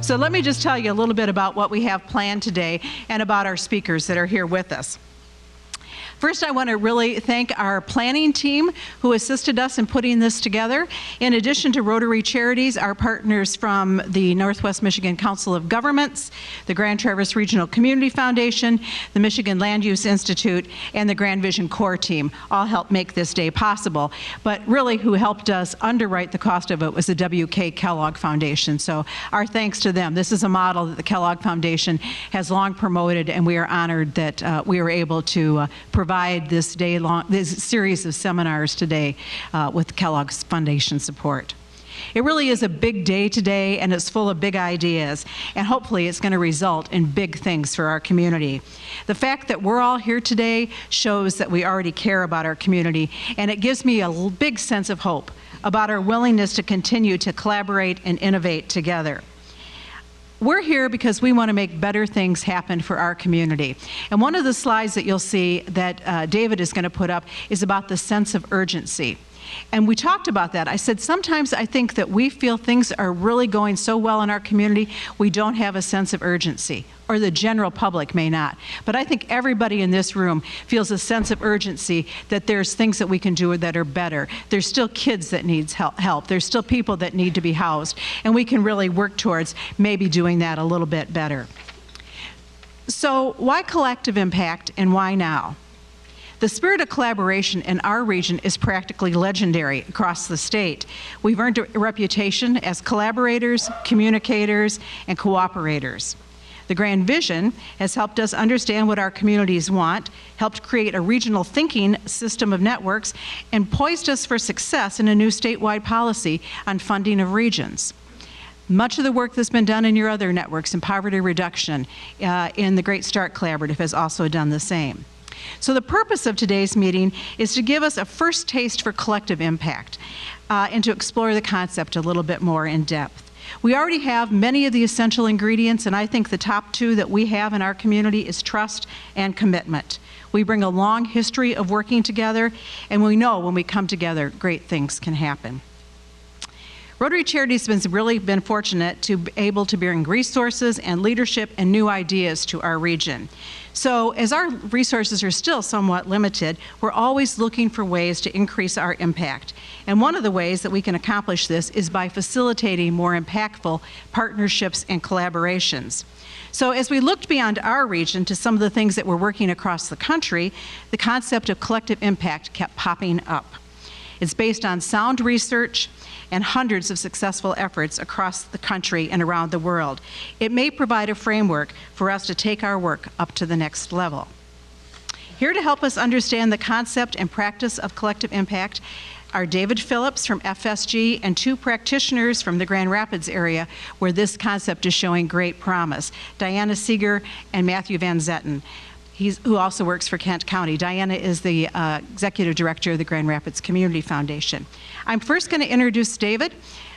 So let me just tell you a little bit about what we have planned today and about our speakers that are here with us. First, I want to really thank our planning team who assisted us in putting this together. In addition to Rotary Charities, our partners from the Northwest Michigan Council of Governments, the Grand Traverse Regional Community Foundation, the Michigan Land Use Institute, and the Grand Vision Core team all helped make this day possible. But really who helped us underwrite the cost of it was the W.K. Kellogg Foundation. So our thanks to them. This is a model that the Kellogg Foundation has long promoted, and we are honored that we were able to provide this series of seminars today with Kellogg's Foundation support. It really is a big day today, and it's full of big ideas, and hopefully it's going to result in big things for our community. The fact that we're all here today shows that we already care about our community, and it gives me a big sense of hope about our willingness to continue to collaborate and innovate together. We're here because we want to make better things happen for our community. And one of the slides that you'll see that David is going to put up is about the sense of urgency. And we talked about that. I said, sometimes I think that we feel things are really going so well in our community, we don't have a sense of urgency, or the general public may not. But I think everybody in this room feels a sense of urgency that there's things that we can do that are better. There's still kids that need help. There's still people that need to be housed. And we can really work towards maybe doing that a little bit better. So why collective impact and why now? The spirit of collaboration in our region is practically legendary across the state. We've earned a reputation as collaborators, communicators, and cooperators. The Grand Vision has helped us understand what our communities want, helped create a regional thinking system of networks, and poised us for success in a new statewide policy on funding of regions. Much of the work that's been done in your other networks in poverty reduction in the Great Start Collaborative has also done the same. So the purpose of today's meeting is to give us a first taste for collective impact and to explore the concept a little bit more in depth. We already have many of the essential ingredients, and I think the top two that we have in our community is trust and commitment. We bring a long history of working together, and we know when we come together, great things can happen. Rotary Charities has really been fortunate to be able to bring resources and leadership and new ideas to our region. So as our resources are still somewhat limited, we're always looking for ways to increase our impact. And one of the ways that we can accomplish this is by facilitating more impactful partnerships and collaborations. So as we looked beyond our region to some of the things that we're working across the country, the concept of collective impact kept popping up. It's based on sound research and hundreds of successful efforts across the country and around the world. It may provide a framework for us to take our work up to the next level. Here to help us understand the concept and practice of collective impact are David Phillips from FSG and two practitioners from the Grand Rapids area where this concept is showing great promise, Diana Seeger and Matthew Van Zetten, who also works for Kent County. Diana is the Executive Director of the Grand Rapids Community Foundation. I'm first going to introduce David.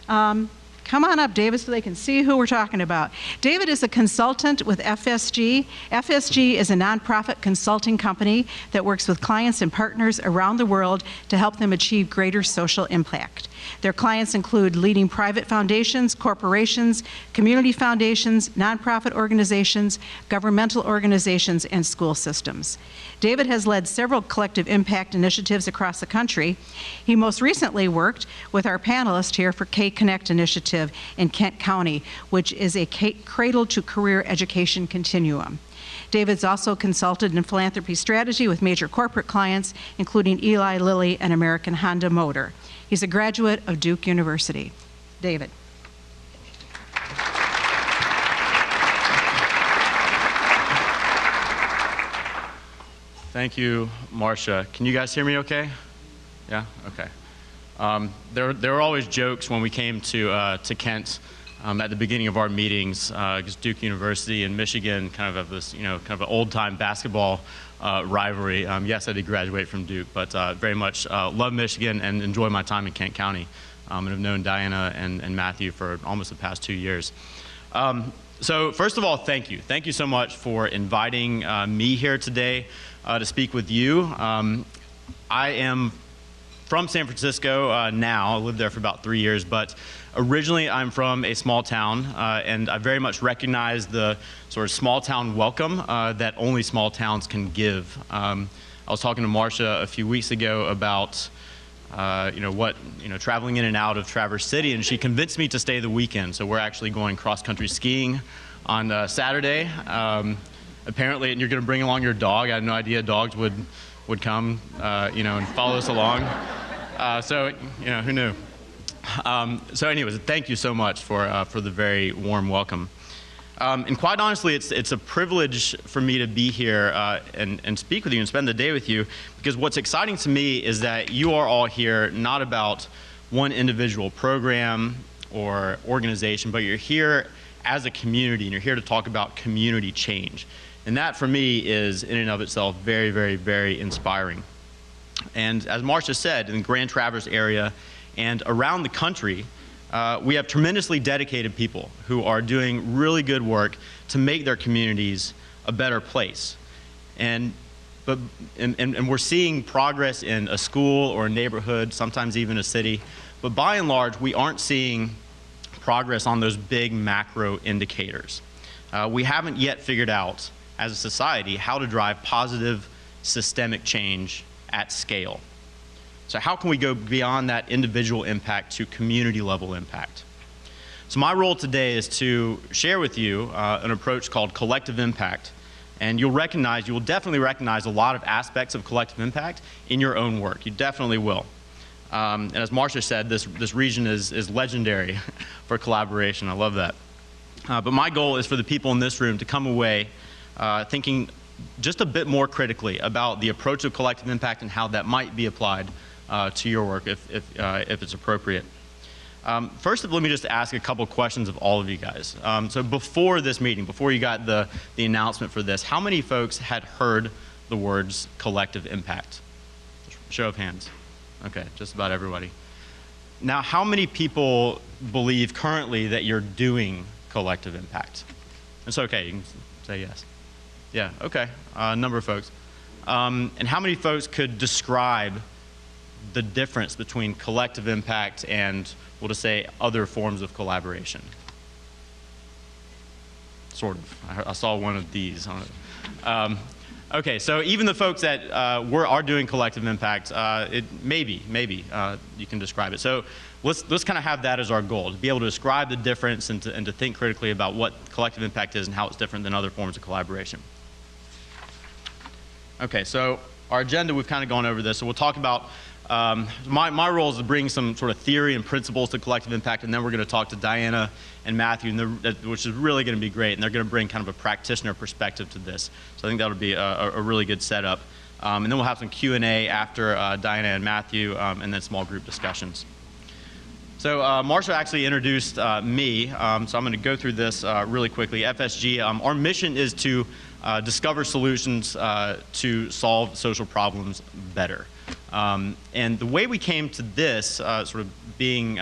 Come on up, David, so they can see who we're talking about. David is a consultant with FSG. FSG is a nonprofit consulting company that works with clients and partners around the world to help them achieve greater social impact. Their clients include leading private foundations, corporations, community foundations, nonprofit organizations, governmental organizations, and school systems. David has led several collective impact initiatives across the country. He most recently worked with our panelist here for K-Connect initiative in Kent County, which is a cradle to career education continuum. David's also consulted in philanthropy strategy with major corporate clients, including Eli Lilly and American Honda Motor. He's a graduate of Duke University. David. Thank you, Marcia. Can you guys hear me okay? Yeah, okay. There were always jokes when we came to Kent at the beginning of our meetings, because Duke University and Michigan kind of have this, kind of an old-time basketball rivalry. Yes, I did graduate from Duke, but very much love Michigan and enjoy my time in Kent County, and have known Diana and Matthew for almost the past 2 years. So first of all, thank you. Thank you so much for inviting me here today to speak with you. I am from San Francisco now. I lived there for about 3 years, but originally I'm from a small town, and I very much recognize the sort of small town welcome that only small towns can give. I was talking to Marcia a few weeks ago about traveling in and out of Traverse City, and she convinced me to stay the weekend. So we're actually going cross-country skiing on Saturday. Apparently, and you're going to bring along your dog. I had no idea dogs would come, and follow us along. So who knew? So anyways, thank you so much for the very warm welcome. And quite honestly, it's a privilege for me to be here and speak with you and spend the day with you, because what's exciting to me is that you are all here not about one individual program or organization, but you're here as a community, and you're here to talk about community change. And that, for me, is in and of itself very, very, very inspiring. And as Marcia said, in the Grand Traverse area and around the country, we have tremendously dedicated people who are doing really good work to make their communities a better place. And we're seeing progress in a school or a neighborhood, sometimes even a city. But by and large, we aren't seeing progress on those big macro indicators. We haven't yet figured out, as a society, how to drive positive systemic change at scale. So how can we go beyond that individual impact to community level impact? So my role today is to share with you an approach called collective impact. And you'll definitely recognize a lot of aspects of collective impact in your own work. You definitely will. And as Marcia said, this region is legendary for collaboration. I love that. But my goal is for the people in this room to come away thinking just a bit more critically about the approach of collective impact and how that might be applied to your work if it's appropriate. First, let me just ask a couple questions of all of you guys. So before this meeting, before you got the announcement for this, how many folks had heard the words collective impact? Show of hands. Okay, just about everybody. Now, how many people believe currently that you're doing collective impact? It's okay, you can say yes. Yeah, okay, a number of folks. And how many folks could describe the difference between collective impact and, we'll just say, other forms of collaboration? Sort of. I saw one of these. Okay, so even the folks that are doing collective impact, maybe you can describe it. So let's kind of have that as our goal, to be able to describe the difference and to think critically about what collective impact is and how it's different than other forms of collaboration. Okay, so our agenda, we've kind of gone over this, so we'll talk about, my role is to bring some sort of theory and principles to collective impact, and then we're going to talk to Diana and Matthew, which is really going to be great, and they're going to bring kind of a practitioner perspective to this. So I think that'll be a really good setup. And then we'll have some Q&A after Diana and Matthew, and then small group discussions. So Marcia actually introduced me, so I'm going to go through this really quickly. FSG, our mission is to discover solutions to solve social problems better. And the way we came to this, sort of being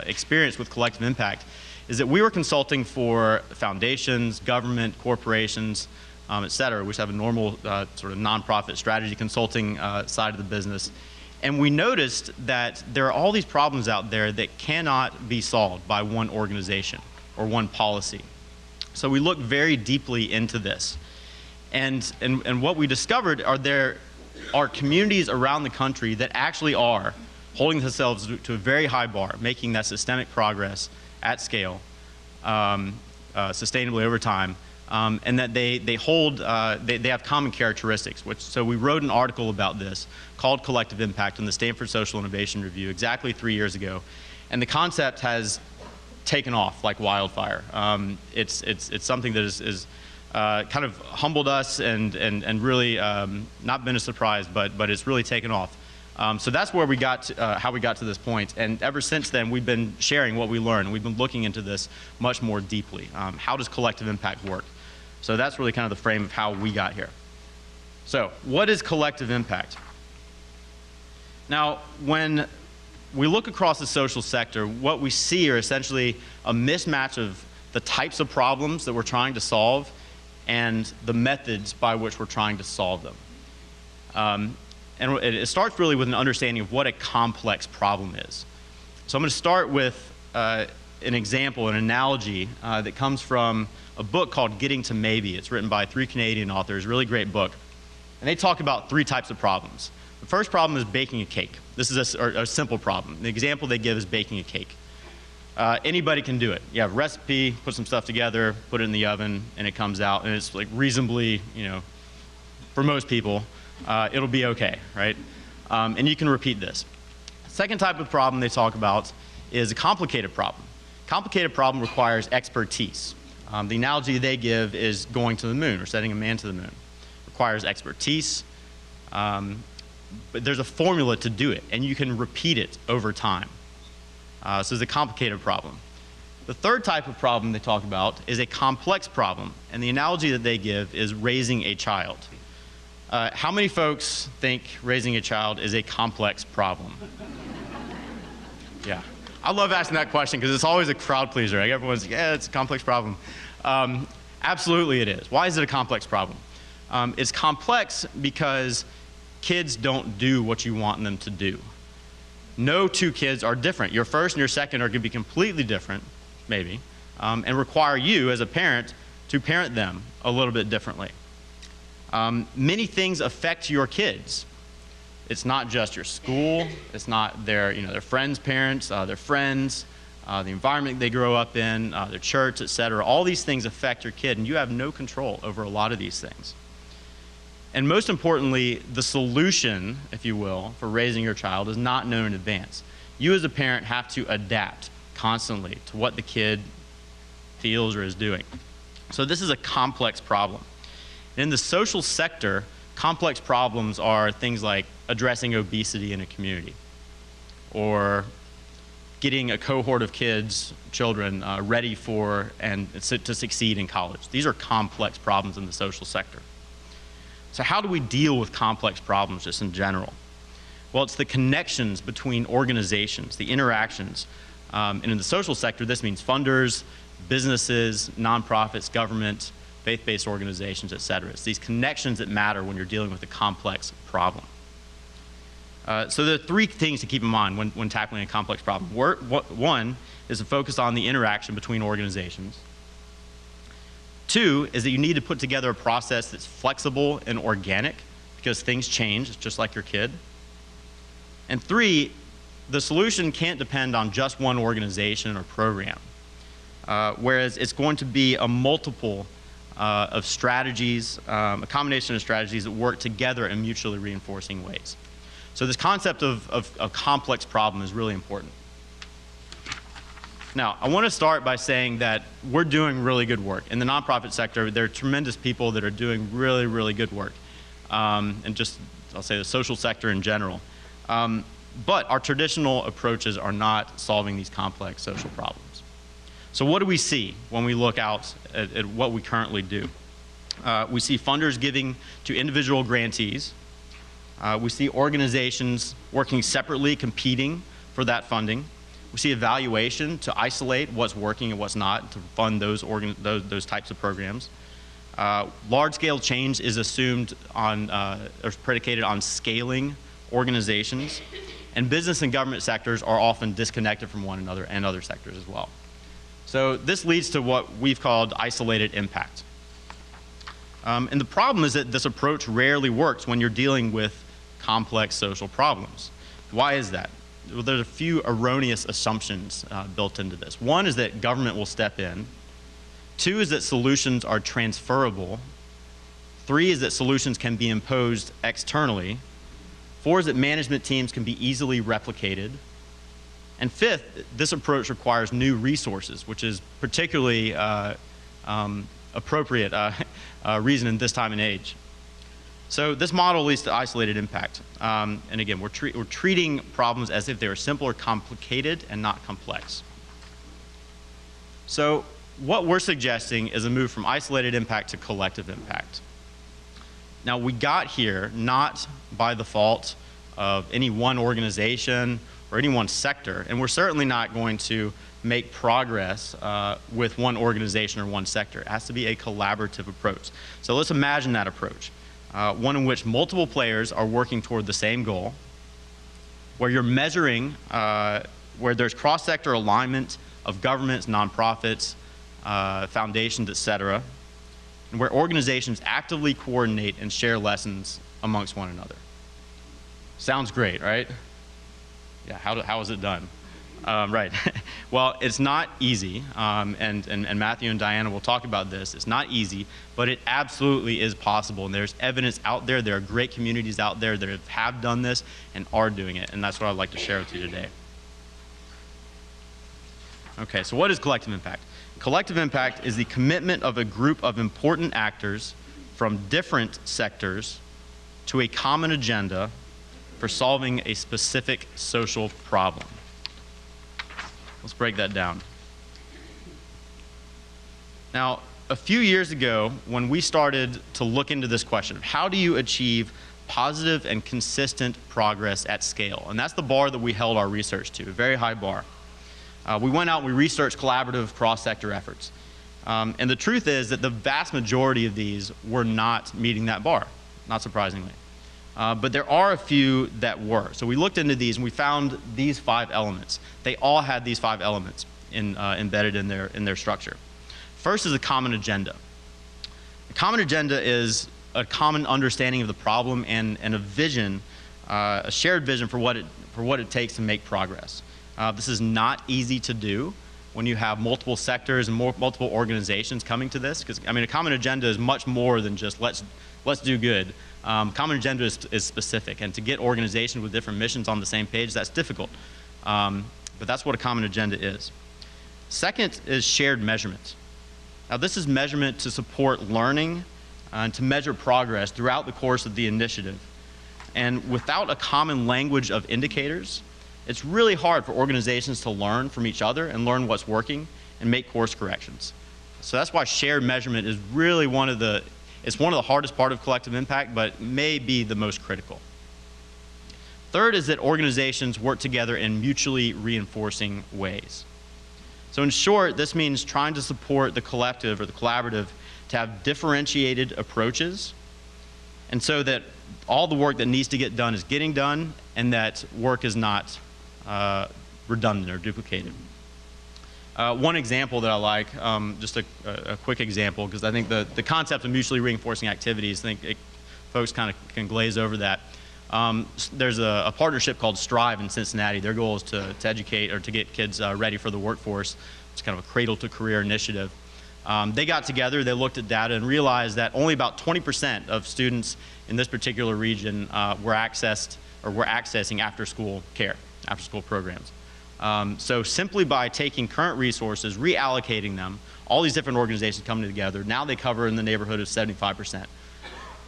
experienced with collective impact, is that we were consulting for foundations, government, corporations, et cetera, which have a normal sort of nonprofit strategy consulting side of the business. And we noticed that there are all these problems out there that cannot be solved by one organization or one policy. So we looked very deeply into this. And what we discovered there are communities around the country that actually are holding themselves to a very high bar, making that systemic progress at scale, sustainably over time, and that they have common characteristics. So we wrote an article about this called Collective Impact in the Stanford Social Innovation Review exactly 3 years ago, and the concept has taken off like wildfire. It's something that is kind of humbled us and really not been a surprise, but it's really taken off. So that's where we got to, how we got to this point, and ever since then we've been sharing what we learned. We've been looking into this much more deeply. How does collective impact work? So that's really kind of the frame of how we got here. So what is collective impact? Now, when we look across the social sector, what we see are essentially a mismatch of the types of problems that we're trying to solve and the methods by which we're trying to solve them. And it starts really with an understanding of what a complex problem is. So I'm going to start with an example, an analogy that comes from a book called Getting to Maybe. It's written by 3 Canadian authors, really great book. And they talk about 3 types of problems. The first problem is baking a cake. This is a simple problem. The example they give is baking a cake. Anybody can do it. You have a recipe, put some stuff together, put it in the oven, and it comes out, and it's like reasonably, for most people, it'll be okay, right? And you can repeat this. Second type of problem they talk about is a complicated problem. Complicated problem requires expertise. The analogy they give is going to the moon or sending a man to the moon. Requires expertise, but there's a formula to do it, and you can repeat it over time. So it's a complicated problem. The third type of problem they talk about is a complex problem, and the analogy that they give is raising a child. How many folks think raising a child is a complex problem? Yeah. I love asking that question because it's always a crowd pleaser. Like everyone's like, yeah, it's a complex problem. Absolutely it is. Why is it a complex problem? It's complex because kids don't do what you want them to do. No 2 kids are different. Your first and your second are going to be completely different, maybe, and require you as a parent to parent them a little bit differently. Many things affect your kids. It's not just your school. It's not their friends' parents, their friends, the environment they grow up in, their church, etc. All these things affect your kid, and you have no control over a lot of these things. And most importantly, the solution, if you will, for raising your child is not known in advance. You as a parent have to adapt constantly to what the kid feels or is doing. So this is a complex problem. In the social sector, complex problems are things like addressing obesity in a community, or getting a cohort of children ready for and to succeed in college. These are complex problems in the social sector. So how do we deal with complex problems just in general? Well, it's the connections between organizations, the interactions. And in the social sector, this means funders, businesses, nonprofits, government, faith-based organizations, et cetera. It's these connections that matter when you're dealing with a complex problem. So there are 3 things to keep in mind when tackling a complex problem. One is to focus on the interaction between organizations. 2 is that you need to put together a process that's flexible and organic because things change, it's just like your kid. And 3, the solution can't depend on just one organization or program, whereas it's going to be a multiple of strategies, a combination of strategies that work together in mutually reinforcing ways. So this concept of a complex problem is really important. Now, I want to start by saying that we're doing really good work. In the nonprofit sector, there are tremendous people that are doing really, really good work. And just, I'll say the social sector in general. But our traditional approaches are not solving these complex social problems. So what do we see when we look out at what we currently do? We see funders giving to individual grantees. We see organizations working separately, competing for that funding. We see evaluation to isolate what's working and what's not, to fund those types of programs. Large-scale change is assumed on, or predicated on scaling organizations. And business and government sectors are often disconnected from one another and other sectors as well. So this leads to what we've called isolated impact. And the problem is that this approach rarely works when you're dealing with complex social problems. Why is that? Well, there's a few erroneous assumptions built into this. One is that government will step in. 2 is that solutions are transferable. 3 is that solutions can be imposed externally. 4 is that management teams can be easily replicated. And 5th, this approach requires new resources, which is particularly appropriate reason in this time and age. So this model leads to isolated impact. And again, we're treating problems as if they are simple or complicated and not complex. So what we're suggesting is a move from isolated impact to collective impact. Now, we got here not by the fault of any one organization or any one sector, and we're certainly not going to make progress with one organization or one sector. It has to be a collaborative approach. So let's imagine that approach. one in which multiple players are working toward the same goal, where you're measuring, where there's cross-sector alignment of governments, nonprofits, foundations, et cetera, and where organizations actively coordinate and share lessons amongst one another. Sounds great, right? Yeah, how is it done? Right. Well, it's not easy, and Matthew and Diana will talk about this. It's not easy, but it absolutely is possible, and there's evidence out there. There are great communities out there that have done this and are doing it, and that's what I'd like to share with you today. Okay, so what is collective impact? Collective impact is the commitment of a group of important actors from different sectors to a common agenda for solving a specific social problem. Let's break that down. Now, a few years ago, when we started to look into this question of how do you achieve positive and consistent progress at scale, and that's the bar that we held our research to, a very high bar. We went out and we researched collaborative cross-sector efforts. And the truth is that the vast majority of these were not meeting that bar, not surprisingly. But there are a few that were. So we looked into these and we found these 5 elements. They all had these 5 elements embedded in their structure. First is a common agenda. A common agenda is a common understanding of the problem and a vision, a shared vision for what it takes to make progress. This is not easy to do when you have multiple sectors and multiple organizations coming to this, because I mean a common agenda is much more than just let's do good. Common agenda is specific, and to get organizations with different missions on the same page, that's difficult. But that's what a common agenda is. Second is shared measurement. Now this is measurement to support learning and to measure progress throughout the course of the initiative. And without a common language of indicators, it's really hard for organizations to learn from each other and learn what's working and make course corrections. So that's why shared measurement is really one of the hardest part of collective impact, but may be the most critical. Third is that organizations work together in mutually reinforcing ways. So in short, this means trying to support the collective or the collaborative to have differentiated approaches, and so that all the work that needs to get done is getting done, and that work is not redundant or duplicated. One example that I like, just a quick example, because I think the concept of mutually reinforcing activities, I think folks kind of can glaze over that. There's a partnership called Strive in Cincinnati. Their goal is to educate or to get kids ready for the workforce. It's kind of a cradle to career initiative. They got together, they looked at data and realized that only about 20% of students in this particular region were accessing after-school care, after-school programs. So simply by taking current resources, reallocating them, all these different organizations coming together, now they cover in the neighborhood of 75%,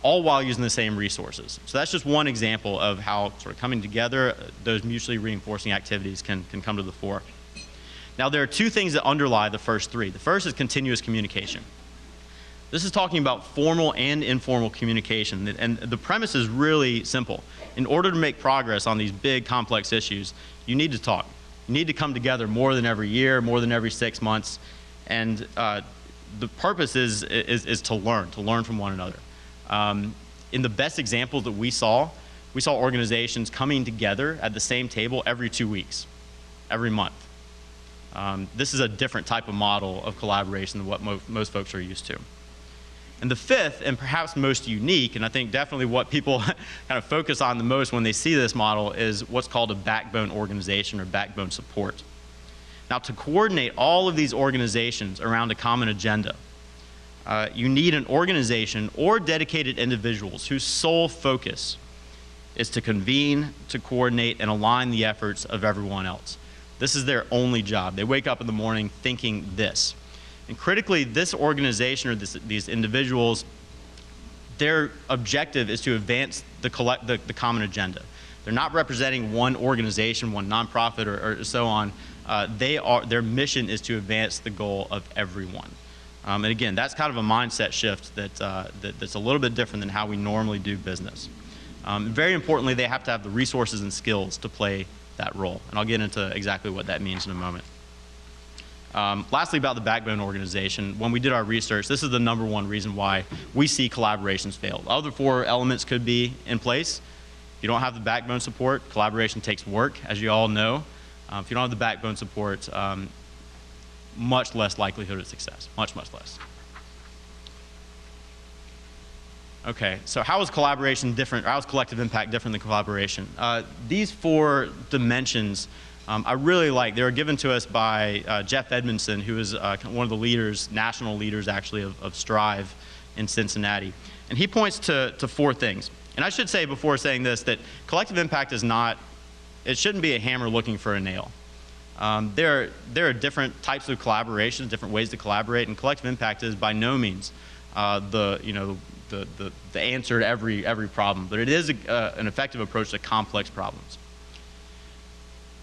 all while using the same resources. So that's just one example of how sort of coming together, those mutually reinforcing activities can come to the fore. Now there are 2 things that underlie the first 3. The first is continuous communication. This is talking about formal and informal communication, and the premise is really simple. In order to make progress on these big, complex issues, you need to talk. You need to come together more than every year, more than every 6 months, and the purpose is to learn from one another. In the best examples that we saw organizations coming together at the same table every 2 weeks, every month. This is a different type of model of collaboration than what most folks are used to. And the 5th, and perhaps most unique, and I think definitely what people kind of focus on the most when they see this model, is what's called a backbone organization or backbone support. Now, to coordinate all of these organizations around a common agenda, you need an organization or dedicated individuals whose sole focus is to convene, to coordinate, and align the efforts of everyone else. This is their only job. They wake up in the morning thinking this. And critically, this organization or these individuals, their objective is to advance the common agenda. They're not representing one organization, one nonprofit, or so on. Their mission is to advance the goal of everyone. And again, that's kind of a mindset shift that's a little bit different than how we normally do business. Very importantly, they have to have the resources and skills to play that role. And I'll get into exactly what that means in a moment. Lastly, about the backbone organization, when we did our research, this is the #1 reason why we see collaborations fail. The other 4 elements could be in place. If you don't have the backbone support, collaboration takes work, as you all know. If you don't have the backbone support, much less likelihood of success, much, much less. Okay, so how is collaboration different, or how is collective impact different than collaboration? These 4 dimensions I really like. They were given to us by Jeff Edmondson, who is one of the leaders, national leaders actually, of Strive in Cincinnati. And he points to 4 things. And I should say before saying this that collective impact is not, it shouldn't be a hammer looking for a nail. There are different types of collaborations, different ways to collaborate, and collective impact is by no means the answer to every problem, but it is an effective approach to complex problems.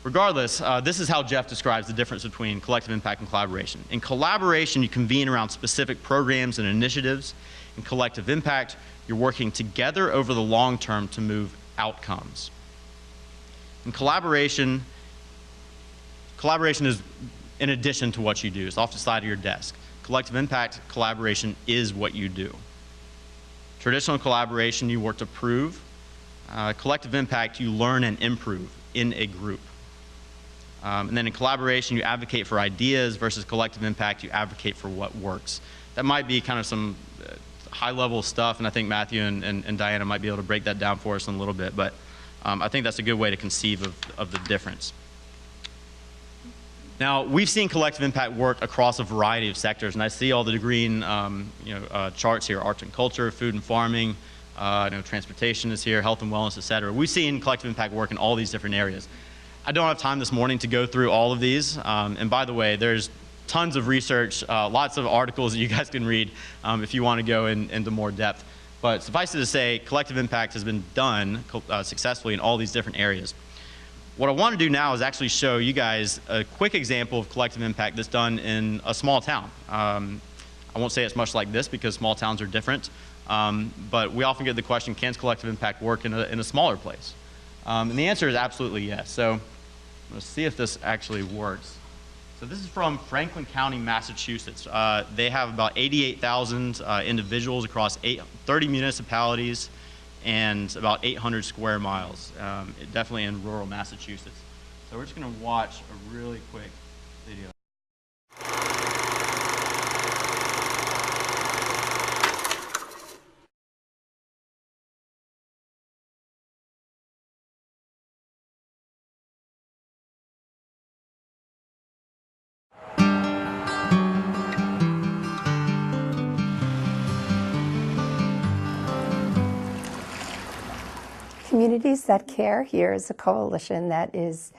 Regardless, this is how Jeff describes the difference between collective impact and collaboration. In collaboration, you convene around specific programs and initiatives. In collective impact, you're working together over the long term to move outcomes. In collaboration is in addition to what you do. It's off the side of your desk. Collective impact, collaboration is what you do. Traditional collaboration, you work to prove. Collective impact, you learn and improve in a group. And then in collaboration, you advocate for ideas, versus collective impact, you advocate for what works. That might be kind of some high-level stuff, and I think Matthew and Diana might be able to break that down for us in a little bit, but I think that's a good way to conceive of the difference. Now, we've seen collective impact work across a variety of sectors, and I see all the green charts here: arts and culture, food and farming, transportation is here, health and wellness, et cetera. We've seen collective impact work in all these different areas. I don't have time this morning to go through all of these, and by the way, there's tons of research, lots of articles that you guys can read if you want to go into more depth. But suffice it to say, collective impact has been done successfully in all these different areas. What I want to do now is actually show you guys a quick example of collective impact that's done in a small town. I won't say it's much like this because small towns are different, but we often get the question, can collective impact work in a smaller place? And the answer is absolutely yes. So I'm going to see if this actually works. So this is from Franklin County, Massachusetts. They have about 88,000 individuals across 30 municipalities and about 800 square miles, definitely in rural Massachusetts. So we're just going to watch a really quick video. Communities That Care here is a coalition that is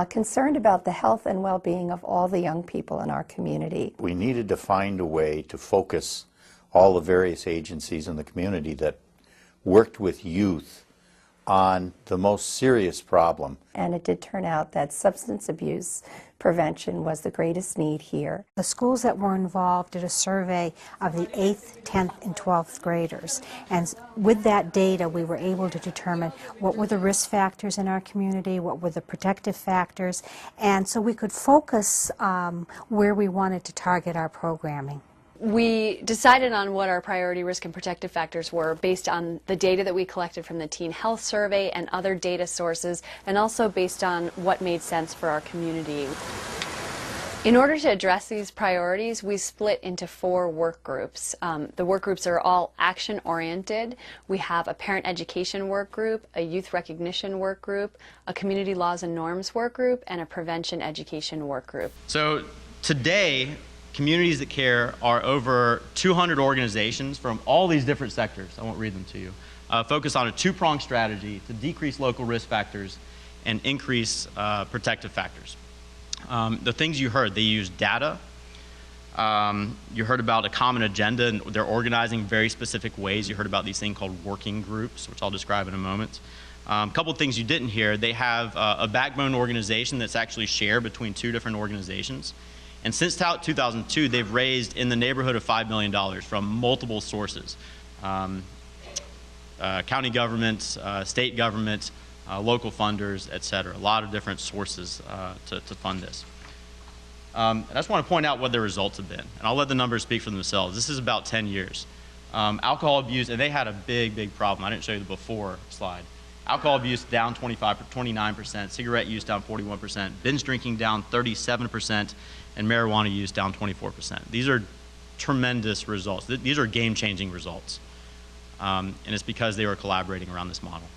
concerned about the health and well-being of all the young people in our community. We needed to find a way to focus all the various agencies in the community that worked with youth on the most serious problem. And it did turn out that substance abuse prevention was the greatest need here. The schools that were involved did a survey of the 8th, 10th, and 12th graders. And with that data, we were able to determine what were the risk factors in our community, what were the protective factors, and so we could focus where we wanted to target our programming. We decided on what our priority risk and protective factors were based on the data that we collected from the Teen Health Survey and other data sources, and also based on what made sense for our community. In order to address these priorities, we split into 4 work groups. The work groups are all action-oriented. We have a parent education work group, a youth recognition work group, a community laws and norms work group, and a prevention education work group. So today, Communities That Care are over 200 organizations from all these different sectors. I won't read them to you. Focus on a 2-pronged strategy to decrease local risk factors and increase protective factors. The things you heard, they use data. You heard about a common agenda, and they're organizing very specific ways. You heard about these things called working groups, which I'll describe in a moment. A couple of things you didn't hear, they have a backbone organization that's actually shared between 2 different organizations. And since 2002, they've raised in the neighborhood of $5 million from multiple sources. County governments, state government, local funders, et cetera. A lot of different sources to fund this. And I just want to point out what their results have been. And I'll let the numbers speak for themselves. This is about 10 years. Alcohol abuse, and they had a big problem. I didn't show you the before slide. Alcohol abuse down 29%, cigarette use down 41%, binge drinking down 37%, and marijuana use down 24%. These are tremendous results. These are game-changing results. And it's because they were collaborating around this model.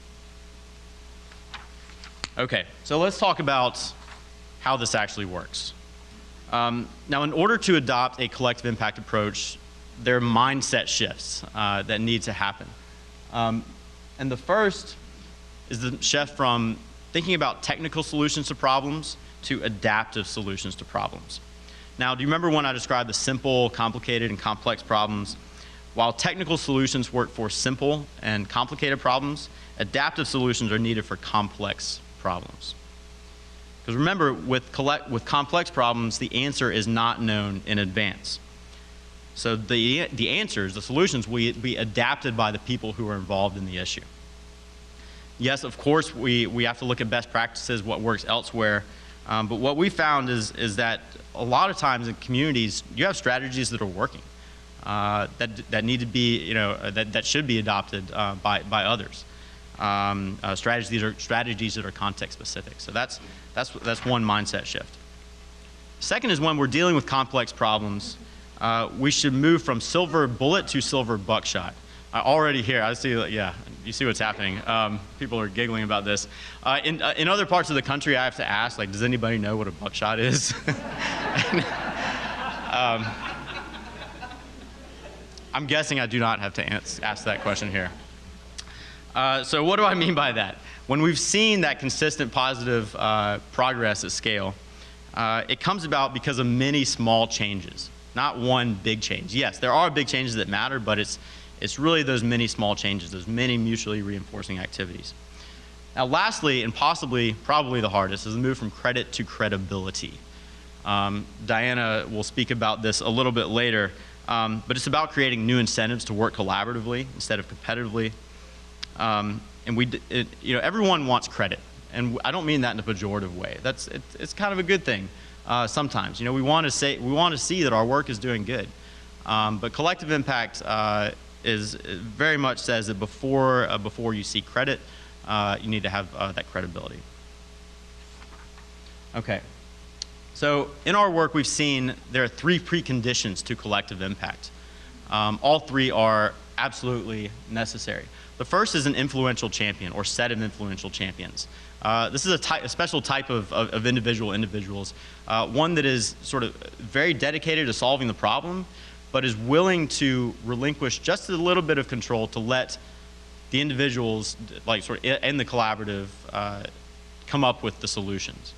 Okay, so let's talk about how this actually works. Now, in order to adopt a collective impact approach, there are mindset shifts that need to happen. And the first is the shift from thinking about technical solutions to problems to adaptive solutions to problems. Now, do you remember when I described the simple, complicated, and complex problems? While technical solutions work for simple and complicated problems, adaptive solutions are needed for complex problems. Because remember, with complex problems, the answer is not known in advance. So the answers, the solutions, will be adapted by the people who are involved in the issue. Yes, of course, we have to look at best practices, what works elsewhere. But what we found is that a lot of times in communities, you have strategies that are working, that need to be, that should be adopted by others. Strategies that are context specific. So that's one mindset shift. Second is when we're dealing with complex problems, we should move from silver bullet to silver buckshot. Already here, I see, yeah, you see what's happening. People are giggling about this. In other parts of the country, I have to ask, like, does anybody know what a buckshot is? I'm guessing I do not have to ask that question here. So what do I mean by that? When we've seen that consistent positive progress at scale, it comes about because of many small changes, not one big change. Yes, there are big changes that matter, but it's really those many small changes, those many mutually reinforcing activities. Now lastly, and probably the hardest, is the move from credit to credibility. Diana will speak about this a little bit later, but it's about creating new incentives to work collaboratively instead of competitively. And everyone wants credit, and I don't mean that in a pejorative way. It's kind of a good thing sometimes. We want to see that our work is doing good, but collective impact very much says that before you seek credit, you need to have that credibility. Okay, so in our work we've seen there are 3 preconditions to collective impact. All 3 are absolutely necessary. The first is an influential champion or set of influential champions. This is a special type of individuals, one that is sort of very dedicated to solving the problem, but is willing to relinquish just a little bit of control to let the individuals, like sort of in the collaborative, come up with the solutions.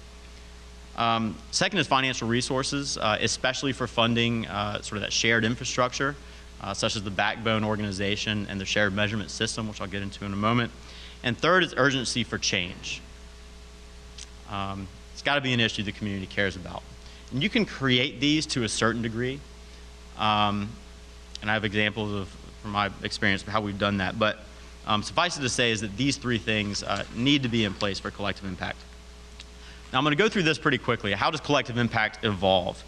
Second is financial resources, especially for funding sort of that shared infrastructure, such as the backbone organization and the shared measurement system, which I'll get into in a moment. And third is urgency for change. It's got to be an issue the community cares about. And you can create these to a certain degree. And I have examples from my experience of how we've done that. But suffice it to say is that these 3 things need to be in place for collective impact. Now I'm going to go through this pretty quickly. How does collective impact evolve?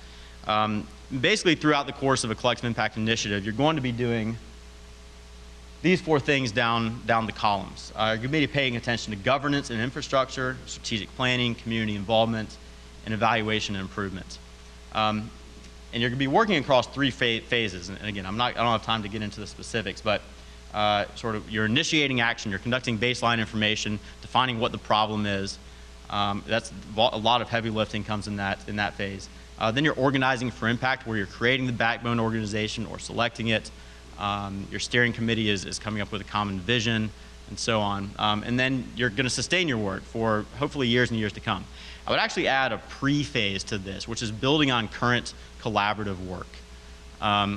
Basically, throughout the course of a collective impact initiative, you're going to be doing these 4 things down the columns. You're going to be paying attention to governance and infrastructure, strategic planning, community involvement, and evaluation and improvement. And you're going to be working across 3 phases. And again, I don't have time to get into the specifics, but sort of you're initiating action, you're conducting baseline information, defining what the problem is. That's a lot of heavy lifting comes in that phase. Then you're organizing for impact, where you're creating the backbone organization or selecting it. Your steering committee is coming up with a common vision, and so on. And then you're going to sustain your work for hopefully years and years to come. I would actually add a pre-phase to this, which is building on current collaborative work,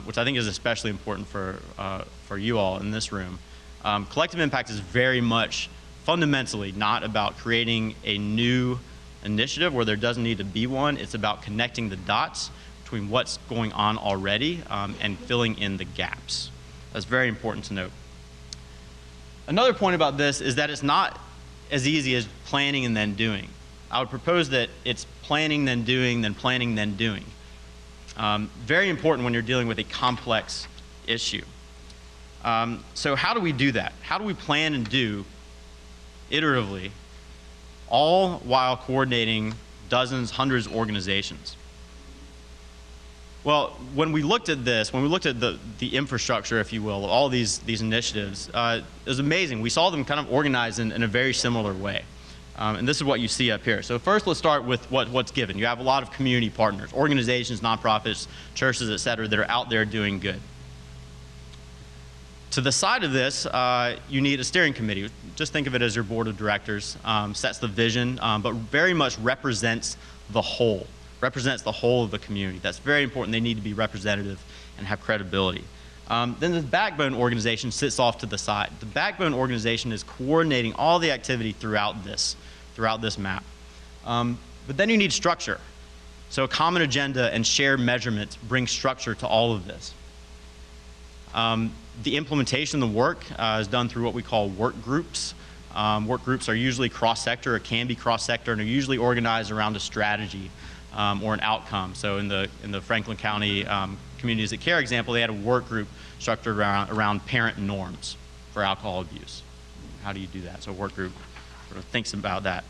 which I think is especially important for you all in this room. Collective impact is very much fundamentally not about creating a new initiative where there doesn't need to be one. It's about connecting the dots between what's going on already and filling in the gaps. That's very important to note. Another point about this is that it's not as easy as planning and then doing. I would propose that it's planning, then doing, then planning, then doing. Very important when you're dealing with a complex issue. So how do we do that? How do we plan and do iteratively, all while coordinating dozens, hundreds of organizations? Well, when we looked at this, when we looked at the infrastructure, if you will, of all these initiatives, it was amazing. We saw them kind of organized in a very similar way. And this is what you see up here. So first, let's start with what's given. You have a lot of community partners, organizations, nonprofits, churches, et cetera, that are out there doing good. To the side of this, you need a steering committee. Just think of it as your board of directors. Sets the vision, but very much represents the whole. Represents the whole of the community. That's very important. They need to be representative and have credibility. Then the backbone organization sits off to the side. The backbone organization is coordinating all the activity throughout this map. But then you need structure. So a common agenda and shared measurements bring structure to all of this. The implementation of the work is done through what we call work groups. Work groups are usually cross-sector or can be cross-sector and are usually organized around a strategy or an outcome. So in the Franklin County Communities that Care example, they had a work group structured around parent norms for alcohol abuse. How do you do that? So a work group sort of thinks about that.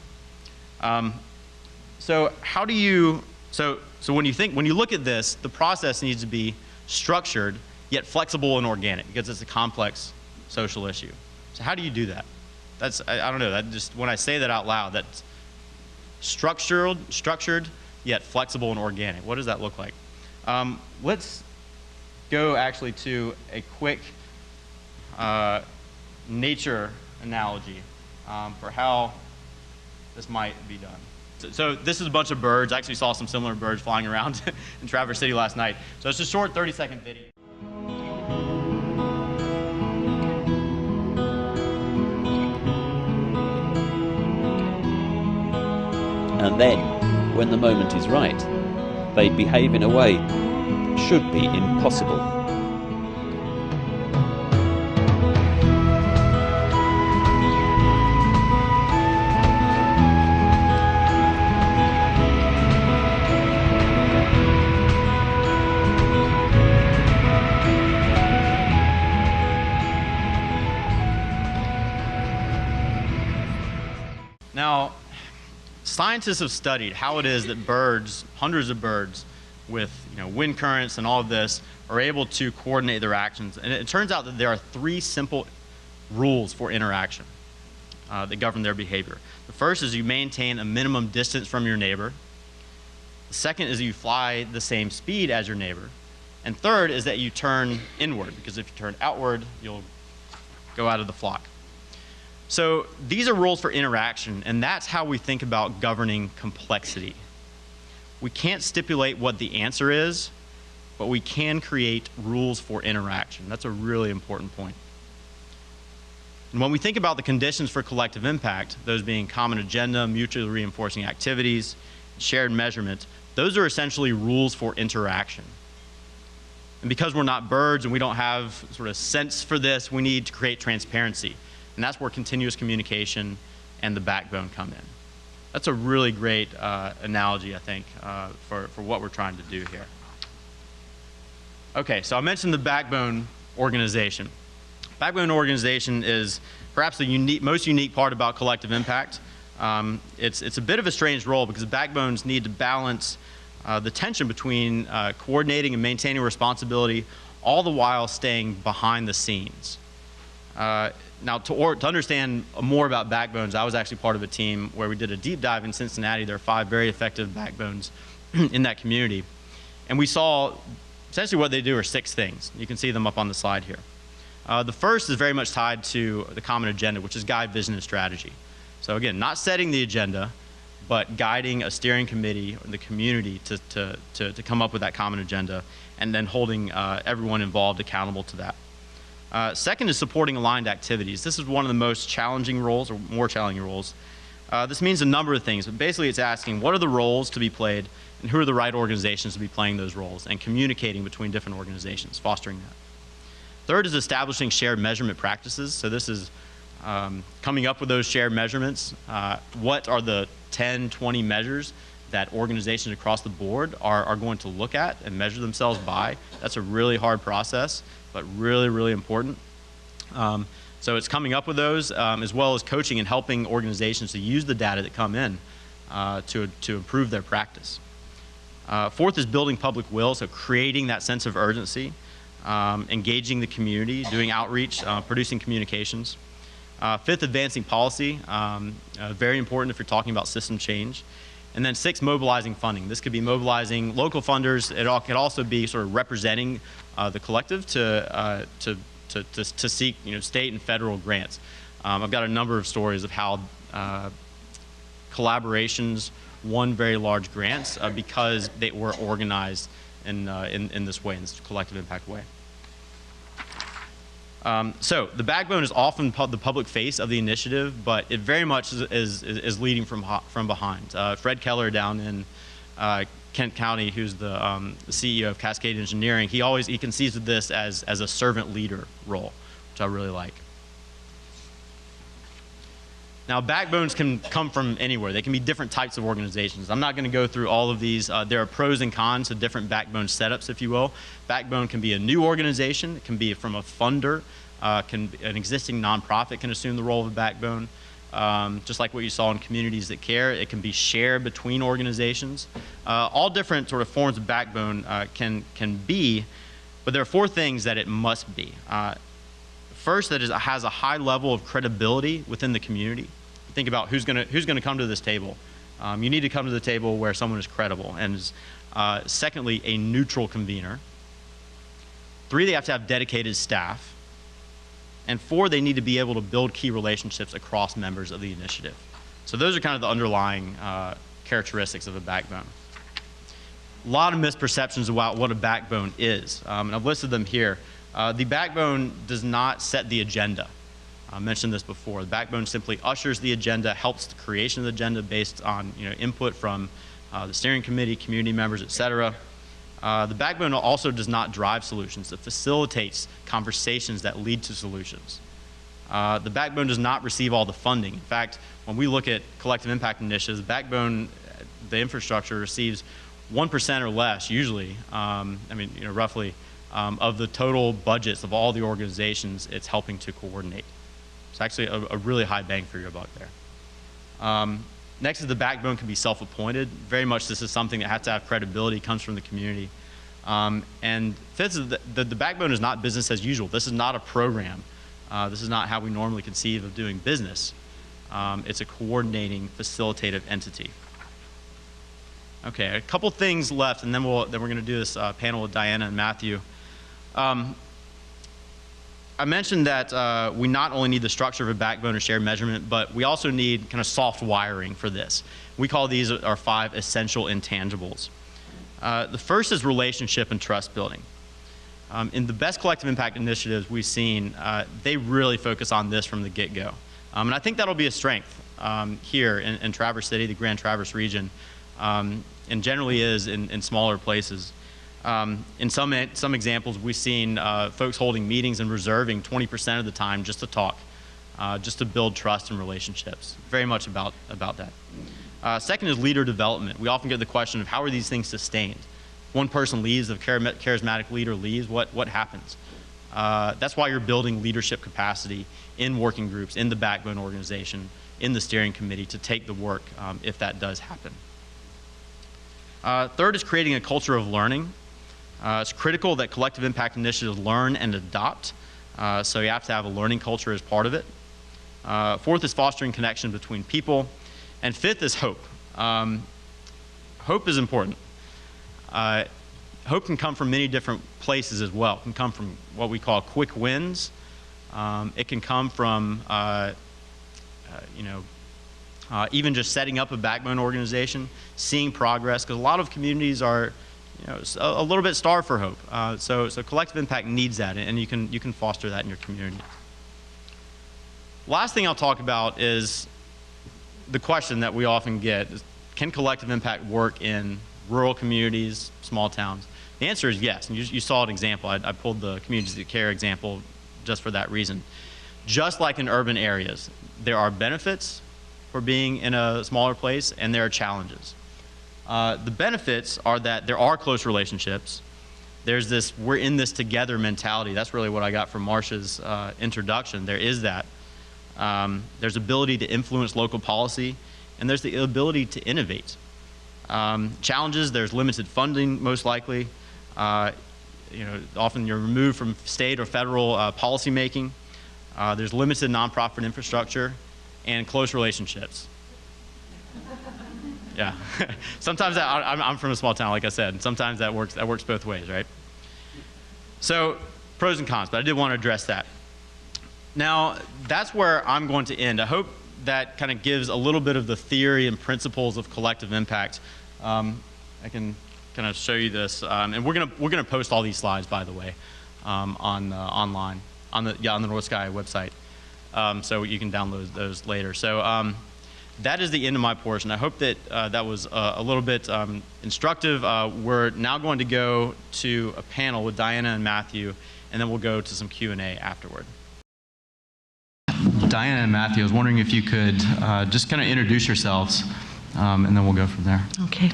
So how do you, so when you look at this, the process needs to be structured yet flexible and organic because it's a complex social issue. So how do you do that? That's, I don't know, that just, when I say that out loud, that's structured yet flexible and organic. What does that look like? Let's go actually to a quick nature analogy for how this might be done. So this is a bunch of birds. I actually saw some similar birds flying around in Traverse City last night. So it's a short 30-second video. And then, when the moment is right, they behave in a way that should be impossible. Now, scientists have studied how it is that birds, hundreds of birds, with wind currents and all of this, are able to coordinate their actions. And it turns out that there are 3 simple rules for interaction that govern their behavior. The first is you maintain a minimum distance from your neighbor. The second is you fly the same speed as your neighbor. And third is that you turn inward, because if you turn outward, you'll go out of the flock. So these are rules for interaction, and that's how we think about governing complexity. We can't stipulate what the answer is, but we can create rules for interaction. That's a really important point. And when we think about the conditions for collective impact, those being common agenda, mutually reinforcing activities, shared measurement, those are essentially rules for interaction. And because we're not birds and we don't have sort of sense for this, we need to create transparency. And that's where continuous communication and the backbone come in. That's a really great analogy, I think, for what we're trying to do here. Okay, so I mentioned the backbone organization. Backbone organization is perhaps the most unique part about collective impact. It's a bit of a strange role because backbones need to balance the tension between coordinating and maintaining responsibility, all the while staying behind the scenes. Now, to understand more about backbones, I was actually part of a team where we did a deep dive in Cincinnati. There are 5 very effective backbones in that community. And we saw essentially what they do are 6 things. You can see them up on the slide here. The first is very much tied to the common agenda, which is guide, vision, and strategy. So again, not setting the agenda, but guiding a steering committee or the community to come up with that common agenda, and then holding everyone involved accountable to that. Second is supporting aligned activities. This is one of the most challenging roles, or more challenging roles. This means a number of things, but basically it's asking what are the roles to be played and who are the right organizations to be playing those roles, and communicating between different organizations, fostering that. Third is establishing shared measurement practices. So this is Coming up with those shared measurements, what are the 10, 20 measures that organizations across the board are going to look at and measure themselves by. That's a really hard process, but really, really important. So it's coming up with those, as well as coaching and helping organizations to use the data that come in to improve their practice. Fourth is building public will, so creating that sense of urgency, engaging the community, doing outreach, producing communications. Fifth, advancing policy, very important if you're talking about system change. And then sixth, mobilizing funding. This could be mobilizing local funders. It could also be sort of representing the collective to seek state and federal grants. I've got a number of stories of how collaborations won very large grants because they were organized in this way, in this collective impact way. So the backbone is often the public face of the initiative, but it very much is leading from behind. Fred Keller down in Kent County, who's the CEO of Cascade Engineering, he conceives of this as a servant leader role, which I really like. Now, backbones can come from anywhere. They can be different types of organizations. I'm not going to go through all of these. There are pros and cons to different backbone setups, if you will. Backbone can be a new organization. It can be from a funder. An existing nonprofit can assume the role of a backbone. Just like what you saw in Communities That Care, it can be shared between organizations. All different sort of forms of backbone can be, but there are four things that it must be. First, that has a high level of credibility within the community. Think about who's going to come to this table. You need to come to the table where someone is credible. And secondly, a neutral convener. Three, they have to have dedicated staff. And four, they need to be able to build key relationships across members of the initiative. So those are kind of the underlying characteristics of a backbone. A lot of misperceptions about what a backbone is, and I've listed them here. The backbone does not set the agenda. I mentioned this before. The backbone simply ushers the agenda, helps the creation of the agenda based on input from the steering committee, community members, et cetera. The backbone also does not drive solutions. It facilitates conversations that lead to solutions. The backbone does not receive all the funding. In fact, when we look at collective impact initiatives, the backbone, the infrastructure receives 1% or less usually, roughly, of the total budgets of all the organizations it's helping to coordinate. It's actually a really high bang for your buck there. Next is the backbone can be self-appointed. Very much this is something that has to have credibility, comes from the community. And fifth is the backbone is not business as usual. This is not a program. This is not how we normally conceive of doing business. It's a coordinating, facilitative entity. Okay, a couple things left, and then we're going to do this panel with Diana and Matthew. I mentioned that we not only need the structure of a backbone or shared measurement, but we also need kind of soft wiring for this. We call these our 5 essential intangibles. The first is relationship and trust building. In the best collective impact initiatives we've seen, they really focus on this from the get-go. And I think that'll be a strength here in Traverse City, the Grand Traverse region, and generally is in smaller places. In some examples, we've seen folks holding meetings and reserving 20% of the time just to talk, just to build trust and relationships. Very much about that. Second is leader development. We often get the question of how are these things sustained? One person leaves, a charismatic leader leaves, what happens? That's why you're building leadership capacity in working groups, in the backbone organization, in the steering committee to take the work if that does happen. Third is creating a culture of learning. It's critical that collective impact initiatives learn and adopt, so you have to have a learning culture as part of it. Fourth is fostering connection between people. And fifth is hope. Hope is important. Hope can come from many different places as well. It can come from what we call quick wins. It can come from even just setting up a backbone organization, seeing progress, because a lot of communities are a little bit starved for hope. So collective impact needs that, and you can foster that in your community. Last thing I'll talk about is the question that we often get is, can collective impact work in rural communities, small towns? The answer is yes, and you saw an example. I pulled the Communities That Care example just for that reason. just like in urban areas, there are benefits for being in a smaller place, and there are challenges. The benefits are that there are close relationships. There's this we're in this together mentality. That's really what I got from Marcia's introduction. There is that. There's ability to influence local policy, and there's the ability to innovate. Challenges, there's limited funding, most likely. Often you're removed from state or federal policy making. There's limited nonprofit infrastructure and close relationships. Yeah. Sometimes I'm from a small town, like I said, and sometimes that works both ways, right? So pros and cons, but I did want to address that. Now, that's where I'm going to end. I hope that kind of gives a little bit of the theory and principles of collective impact. I can kind of show you this, and we're gonna post all these slides, by the way, online on the North Sky website, so you can download those later. So that is the end of my portion. I hope that that was a little bit instructive. We're now going to go to a panel with Diana and Matthew, and then we'll go to some Q&A afterward. Diana and Matthew, I was wondering if you could just kind of introduce yourselves, and then we'll go from there. Okay.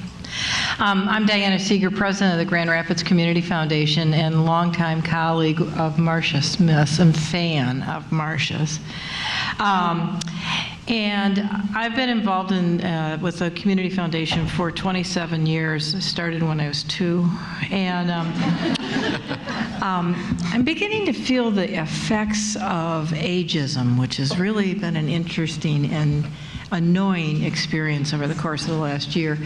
I'm Diana Seeger, president of the Grand Rapids Community Foundation and longtime colleague of Marcia Smith's and fan of Marcia's. And I've been involved with the Community Foundation for 27 years. I started when I was 2. And I'm beginning to feel the effects of ageism, which has really been an interesting and annoying experience over the course of the last year.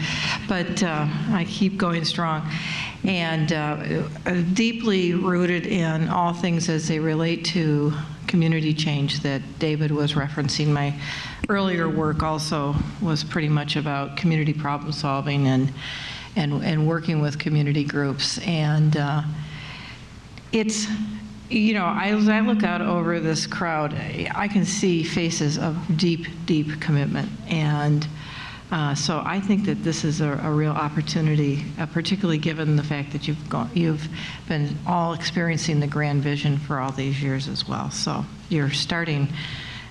But I keep going strong. And deeply rooted in all things as they relate to community change that David was referencing. My earlier work also was pretty much about community problem solving and working with community groups. And it's, as I look out over this crowd, I can see faces of deep, deep commitment. And so I think that this is a real opportunity, particularly given the fact that you've been all experiencing the grand vision for all these years as well. So you're starting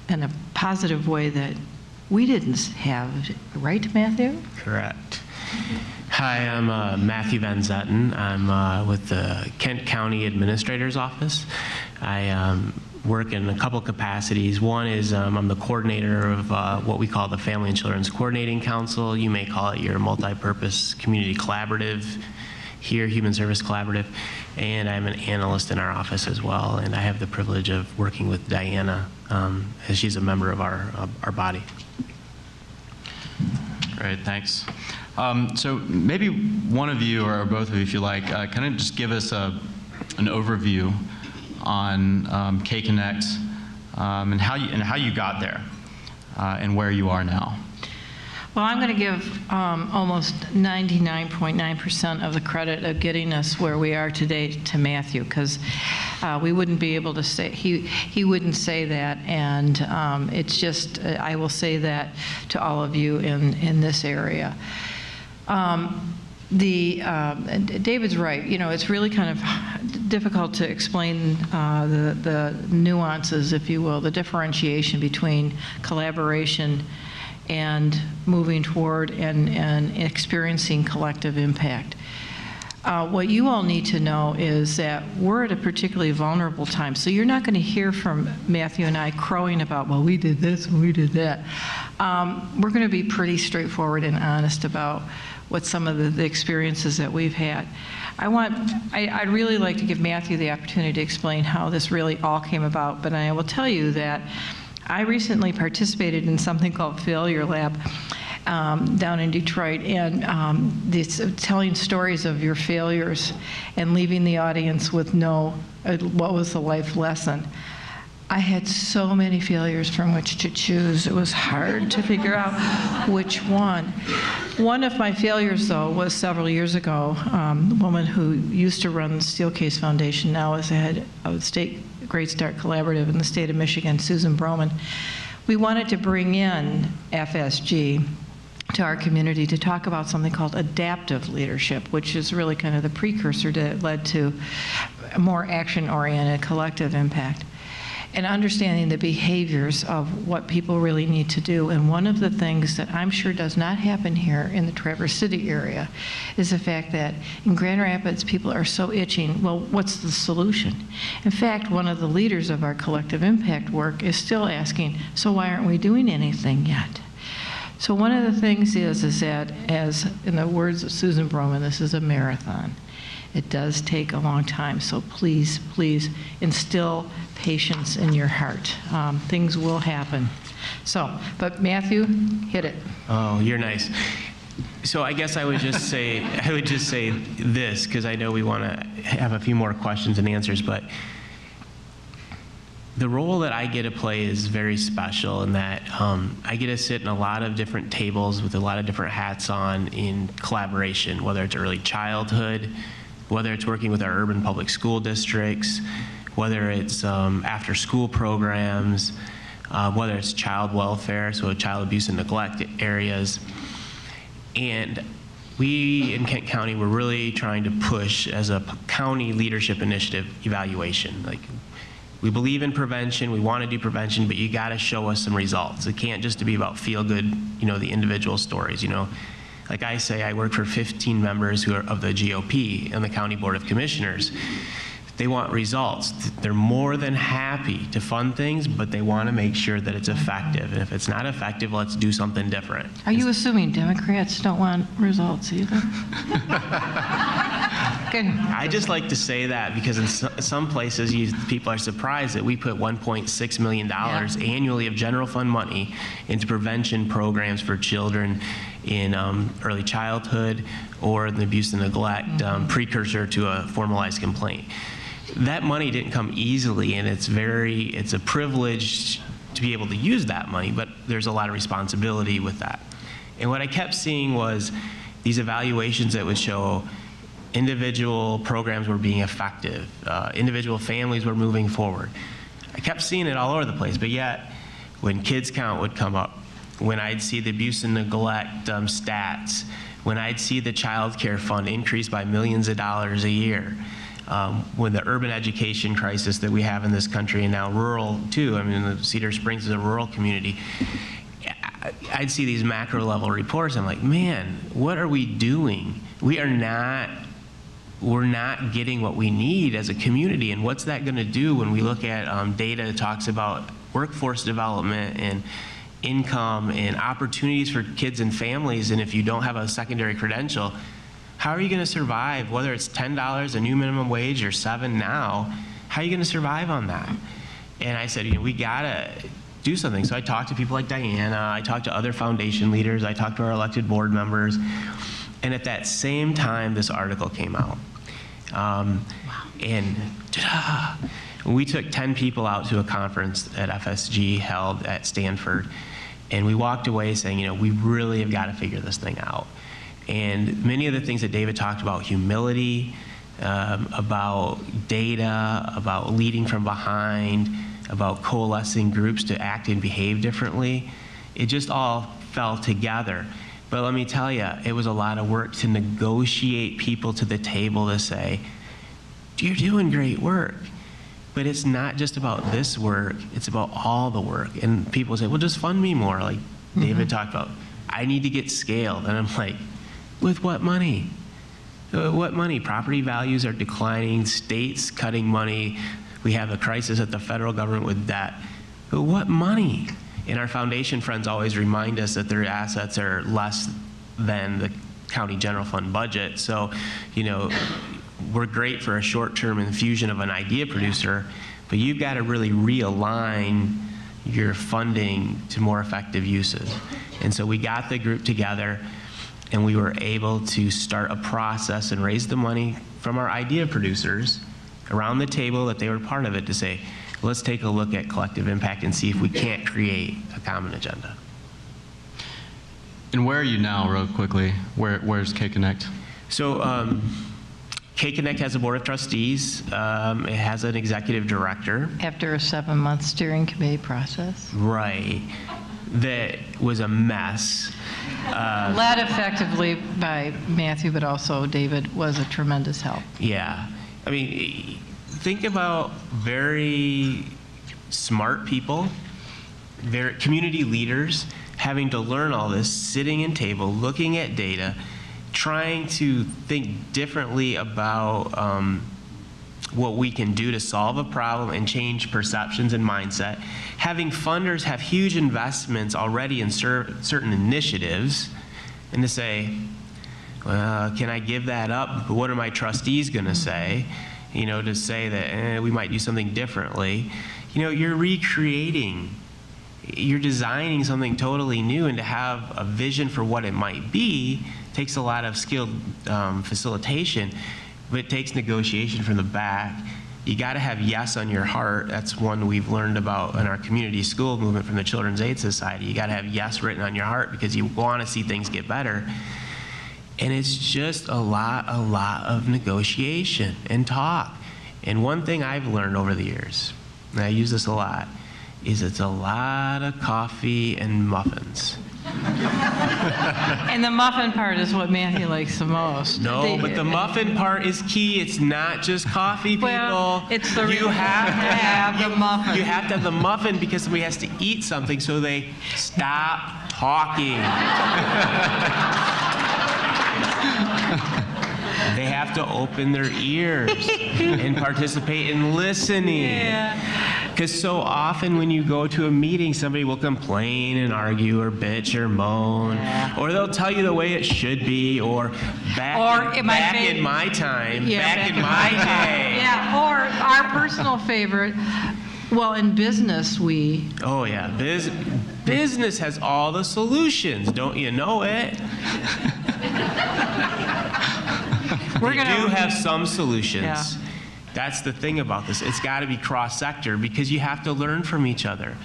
in a positive way that we didn't have, right, Matthew? Correct. Hi, I'm Matthew Van Zetten. I'm with the Kent County Administrator's Office. I work in a couple capacities. One is I'm the coordinator of what we call the Family and Children's Coordinating Council. You may call it your multi-purpose community collaborative here, Human Service Collaborative. And I'm an analyst in our office as well. And I have the privilege of working with Diana as she's a member of our body. Great, thanks. So maybe one of you or both of you, if you like, kind of just give us an overview on K-Connect and how you got there and where you are now. Well, I'm going to give almost 99.9% of the credit of getting us where we are today to Matthew, because we wouldn't be able to say, he wouldn't say that, and it's just, I will say that to all of you in this area. David's right. It's really kind of difficult to explain the nuances, if you will, the differentiation between collaboration and moving toward and experiencing collective impact. What you all need to know is that we're at a particularly vulnerable time. So you're not going to hear from Matthew and I crowing about, well, we did this and we did that. We're going to be pretty straightforward and honest about what some of the experiences that we've had. I'd really like to give Matthew the opportunity to explain how this really all came about, but I will tell you that I recently participated in something called Failure Lab down in Detroit, and telling stories of your failures and leaving the audience with what was the life lesson. I had so many failures from which to choose. It was hard to figure out which one. One of my failures, though, was several years ago. A woman who used to run the Steelcase Foundation, now is the head of the State Great Start Collaborative in the state of Michigan, Susan Broman. We wanted to bring in FSG to our community to talk about something called adaptive leadership, which is really kind of the precursor that led to a more action-oriented collective impact. and understanding the behaviors of what people really need to do. And one of the things that I'm sure does not happen here in the Traverse City area is the fact that in Grand Rapids, people are so itching, well, what's the solution? In fact, one of the leaders of our collective impact work is still asking, so why aren't we doing anything yet? So one of the things is that, as in the words of Susan Broman, this is a marathon. It does take a long time, so please, please instill patience in your heart. Things will happen. So, but Matthew, hit it. Oh, you're nice. So I guess I would just say this, because I know we want to have a few more questions and answers, but the role that I get to play is very special in that I get to sit in a lot of different tables with a lot of different hats on in collaboration, whether it's early childhood, whether it's working with our urban public school districts, whether it's after school programs, whether it's child welfare, so child abuse and neglect areas. And we in Kent County, we're really trying to push as a county leadership initiative evaluation. Like, we believe in prevention, we want to do prevention, but you got to show us some results. It can't just be about feel good, the individual stories, Like I say, I work for 15 members who are of the GOP and the County Board of Commissioners. They want results. They're more than happy to fund things, but they want to make sure that it's effective. And if it's not effective, let's do something different. Are you assuming Democrats don't want results either? Good. I just like to say that because in some places people are surprised that we put $1.6 million annually of general fund money into prevention programs for children in early childhood or in the abuse and neglect precursor to a formalized complaint. That money didn't come easily, and it's a privilege to be able to use that money, but there's a lot of responsibility with that. And what I kept seeing was these evaluations that would show individual programs were being effective, individual families were moving forward. I kept seeing it all over the place, but yet when kids count would come up, when I'd see the abuse and neglect stats, when I'd see the child care fund increase by millions of dollars a year, when the urban education crisis that we have in this country, and now rural too, I mean, Cedar Springs is a rural community, I'd see these macro level reports. I'm like, man, what are we doing? We're not getting what we need as a community. And what's that going to do when we look at data that talks about workforce development and income and opportunities for kids and families? And if you don't have a secondary credential, how are you going to survive? Whether it's $10 a new minimum wage or $7 now, how are you going to survive on that? And I said, we got to do something. So I talked to people like Diana, I talked to other foundation leaders, I talked to our elected board members, and at that same time, this article came out. And ta-da! We took 10 people out to a conference that FSG held at Stanford, and we walked away saying, we really have got to figure this thing out. And many of the things that David talked about, humility, about data, about leading from behind, about coalescing groups to act and behave differently, it just all fell together. But let me tell you, it was a lot of work to negotiate people to the table to say, you're doing great work, but it's not just about this work, it's about all the work. And people say, well, just fund me more, like David talked about. I need to get scaled. And I'm like, with what money? What money? Property values are declining, states cutting money. We have a crisis at the federal government with debt. But what money? And our foundation friends always remind us that their assets are less than the county general fund budget. So, we're great for a short-term infusion of an idea producer, but you've got to really realign your funding to more effective uses. And so we got the group together, and we were able to start a process and raise the money from our idea producers around the table that they were part of it to say, let's take a look at collective impact and see if we can't create a common agenda. And where are you now, real quickly? Where's K-Connect? So K-Connect has a board of trustees. It has an executive director. After a 7-month steering committee process. Right. That was a mess. Led effectively by Matthew, but also David was a tremendous help. Yeah. I mean, think about very smart people, community leaders, having to learn all this, sitting in table, looking at data, trying to think differently about what we can do to solve a problem and change perceptions and mindset. Having funders have huge investments already in certain initiatives, and to say, well, can I give that up? What are my trustees going to say? You know, to say that we might do something differently. You know, you're recreating, you're designing something totally new, and to have a vision for what it might be takes a lot of skilled facilitation, but it takes negotiation from the back. You got to have yes on your heart. That's one we've learned about in our community school movement from the Children's Aid Society. You got to have yes written on your heart because you want to see things get better. And it's just a lot of negotiation and talk. And one thing I've learned over the years, and I use this a lot, is it's a lot of coffee and muffins. And the muffin part is what Matthew likes the most. No, but the muffin part is key. It's not just coffee, people. Well, it's the you have to have the muffin. You have to have the muffin because somebody has to eat something, so they stop talking. They have to open their ears and participate in listening. Because so often when you go to a meeting, somebody will complain and argue or bitch or moan, or they'll tell you the way it should be, or back in my time, back in my day. Yeah, or our personal favorite, well, in business we... Oh yeah, business has all the solutions, don't you know it? We do have some solutions. Yeah. That's the thing about this. It's got to be cross-sector because you have to learn from each other.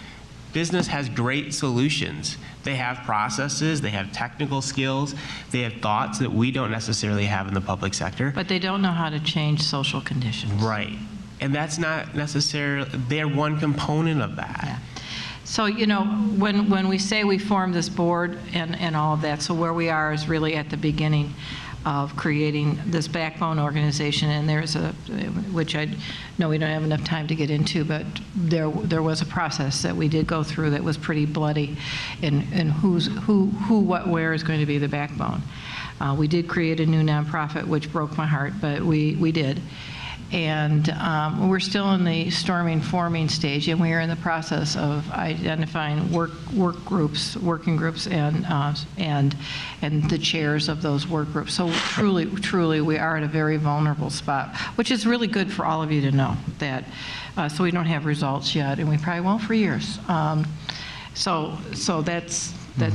Business has great solutions. They have processes, they have technical skills, they have thoughts that we don't necessarily have in the public sector. But they don't know how to change social conditions. Right. And that's not necessarily, they're one component of that. Yeah. So, you know, when we say we formed this board and all of that, so where we are is really at the beginning of creating this backbone organization, and there's a, which I know we don't have enough time to get into, but there was a process that we did go through that was pretty bloody in who, what, where is going to be the backbone. We did create a new nonprofit, which broke my heart, but we did. And we're still in the forming stage, and we are in the process of identifying working groups, and the chairs of those work groups. So truly, we are at a very vulnerable spot, which is really good for all of you to know that. So we don't have results yet, and we probably won't for years. So that's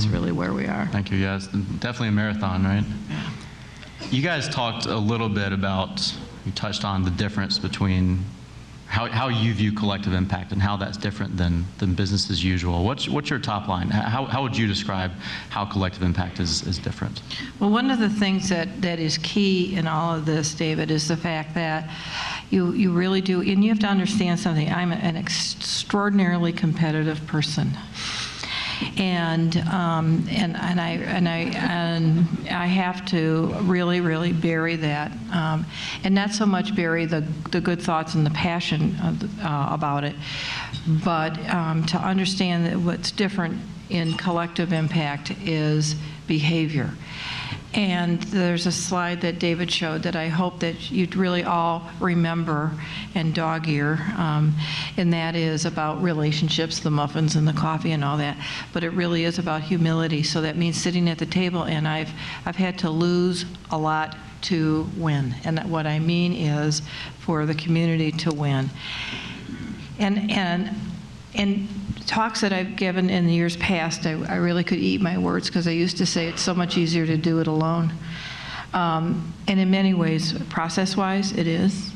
really where we are. Thank you. Yes, definitely a marathon, right? Yeah. You guys talked a little bit about. You touched on the difference between how you view collective impact and how that's different than business as usual. What's your top line? How would you describe how collective impact is different? Well, one of the things that is key in all of this, David, is the fact that you really do, and you have to understand something. I'm an extraordinarily competitive person. And I have to really bury that, and not so much bury the good thoughts and the passion about it, but to understand that what's different in collective impact is behavior. And there's a slide that David showed that I hope that you'd really all remember and dog ear, and that is about relationships, the muffins and the coffee and all that, but it really is about humility. So that means sitting at the table, and I've had to lose a lot to win. And what I mean is for the community to win. And talks that I've given in the years past, I really could eat my words because I used to say it's so much easier to do it alone. And in many ways, process-wise, it is.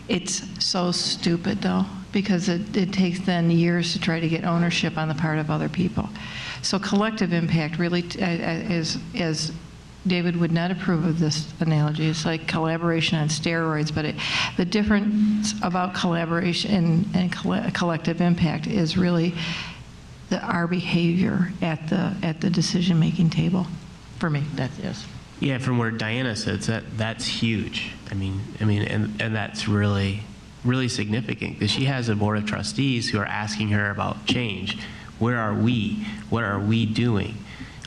It's so stupid, though, because it takes then years to try to get ownership on the part of other people. So collective impact really, as David would not approve of this analogy. It's like collaboration on steroids, but the difference about collaboration and collective impact is really our behavior at the decision-making table. For me, that is. Yeah, from where Diana sits, that's huge. I mean, and that's really really significant because she has a board of trustees who are asking her about change. Where are we? What are we doing?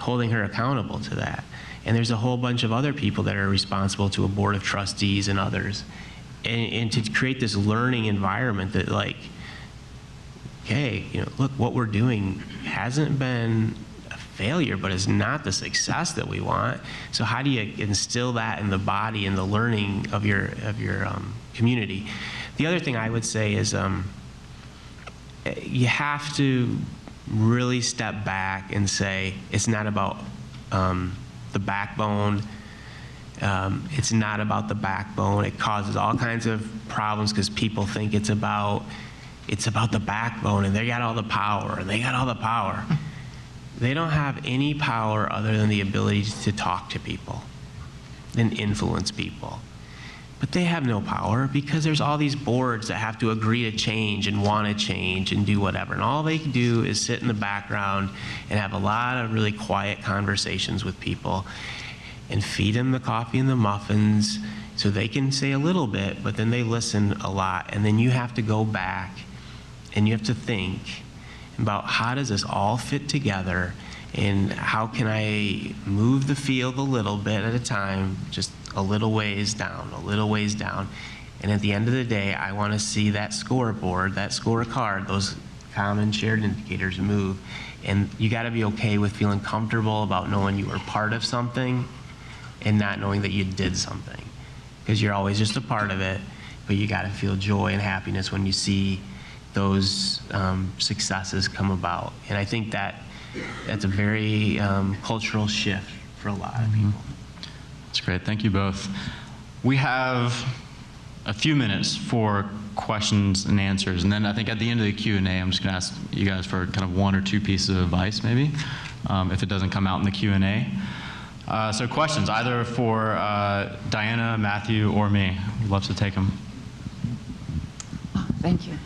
Holding her accountable to that. And there's a whole bunch of other people that are responsible to a board of trustees and others. And to create this learning environment that, like, okay, you know, look, what we're doing hasn't been a failure, but it's not the success that we want. So how do you instill that in the body and the learning of your community? The other thing I would say is you have to really step back and say it's not about the backbone. It's not about the backbone. It causes all kinds of problems because people think it's about the backbone and they got all the power and they got all the power. They don't have any power other than the ability to talk to people and influence people. But they have no power because there's all these boards that have to agree to change and want to change and do whatever. And all they can do is sit in the background and have a lot of really quiet conversations with people and feed them the coffee and the muffins so they can say a little bit, but then they listen a lot. And then you have to go back and you have to think about how does this all fit together and how can I move the field a little bit at a time, just a little ways down, a little ways down. And at the end of the day, I want to see that scoreboard, that scorecard, those common shared indicators move. And you got to be okay with feeling comfortable about knowing you were part of something and not knowing that you did something. Because you're always just a part of it, but you got to feel joy and happiness when you see those successes come about. And I think that's a very cultural shift for a lot of people. That's great. Thank you both. We have a few minutes for questions and answers, and then I think at the end of the Q&A, I'm just going to ask you guys for kind of one or two pieces of advice, maybe, if it doesn't come out in the Q&A. So questions, either for Diana, Matthew, or me. We'd love to take them. Thank you.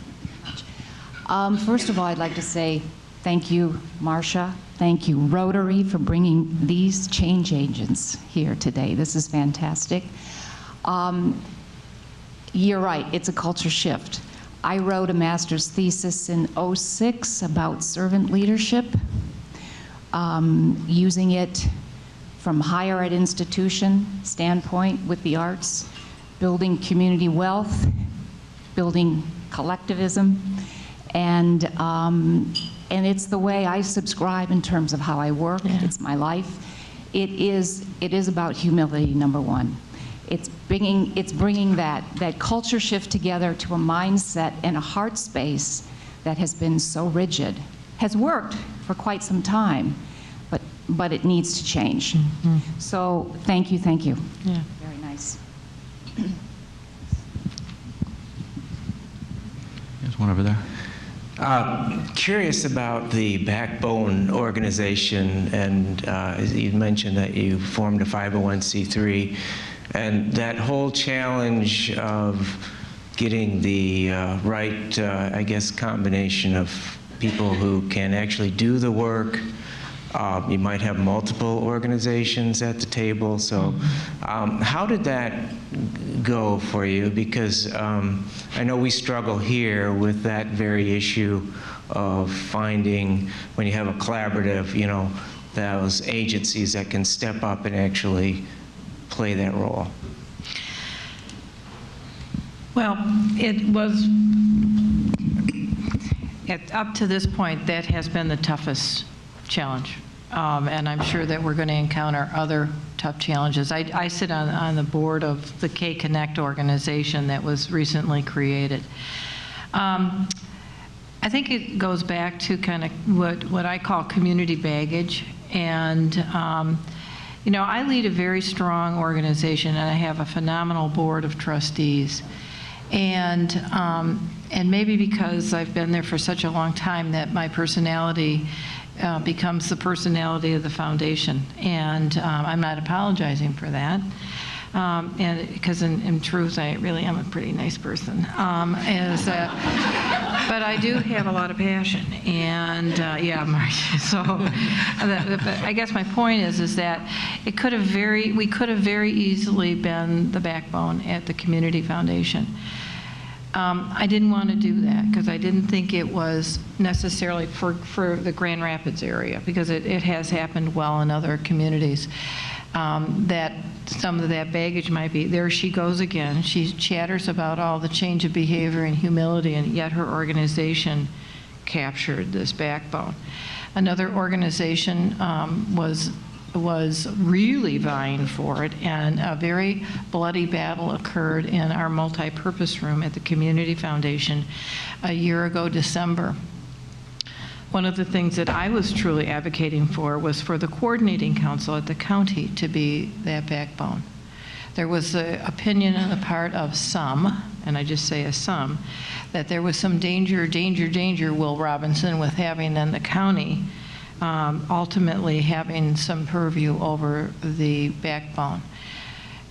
First of all, I'd like to say thank you, Marcia. Thank you, Rotary, for bringing these change agents here today. This is fantastic. You're right, it's a culture shift. I wrote a master's thesis in '06 about servant leadership, using it from higher ed institution standpoint with the arts, building community wealth, building collectivism, and it's the way I subscribe in terms of how I work. Yeah. It's my life. It is about humility, number one. It's bringing that culture shift together to a mindset and a heart space that has been so rigid, has worked for quite some time, but it needs to change. Mm-hmm. So thank you. Yeah. Very nice. There's one over there. Curious about the Backbone organization, and you mentioned that you formed a 501c3, and that whole challenge of getting the right, I guess, combination of people who can actually do the work. You might have multiple organizations at the table, so how did that go for you? Because I know we struggle here with that very issue of finding, when you have a collaborative, you know, those agencies that can step up and actually play that role. Well, it was, up to this point, that has been the toughest challenge. And I'm sure that we're going to encounter other tough challenges. I sit on the board of the K Connect organization that was recently created. I think it goes back to kind of what I call community baggage. And, you know, I lead a very strong organization, and I have a phenomenal board of trustees. And maybe because I've been there for such a long time that my personality becomes the personality of the foundation, and I'm not apologizing for that, and because in truth I really am a pretty nice person, but I do have a lot of passion, and yeah, so I guess my point is that we could have very easily been the backbone at the community foundation. I didn't want to do that because I didn't think it was necessarily for the Grand Rapids area, because it has happened well in other communities, that some of that baggage might be, there she goes again. She chatters about all the change of behavior and humility, and yet her organization captured this backbone. Another organization was really vying for it, and a very bloody battle occurred in our multi-purpose room at the Community Foundation a year ago, December. One of the things that I was truly advocating for was for the coordinating council at the county to be that backbone. There was the opinion on the part of some, and I just say a some, that there was some danger, Will Robinson, with having then the county ultimately having some purview over the backbone.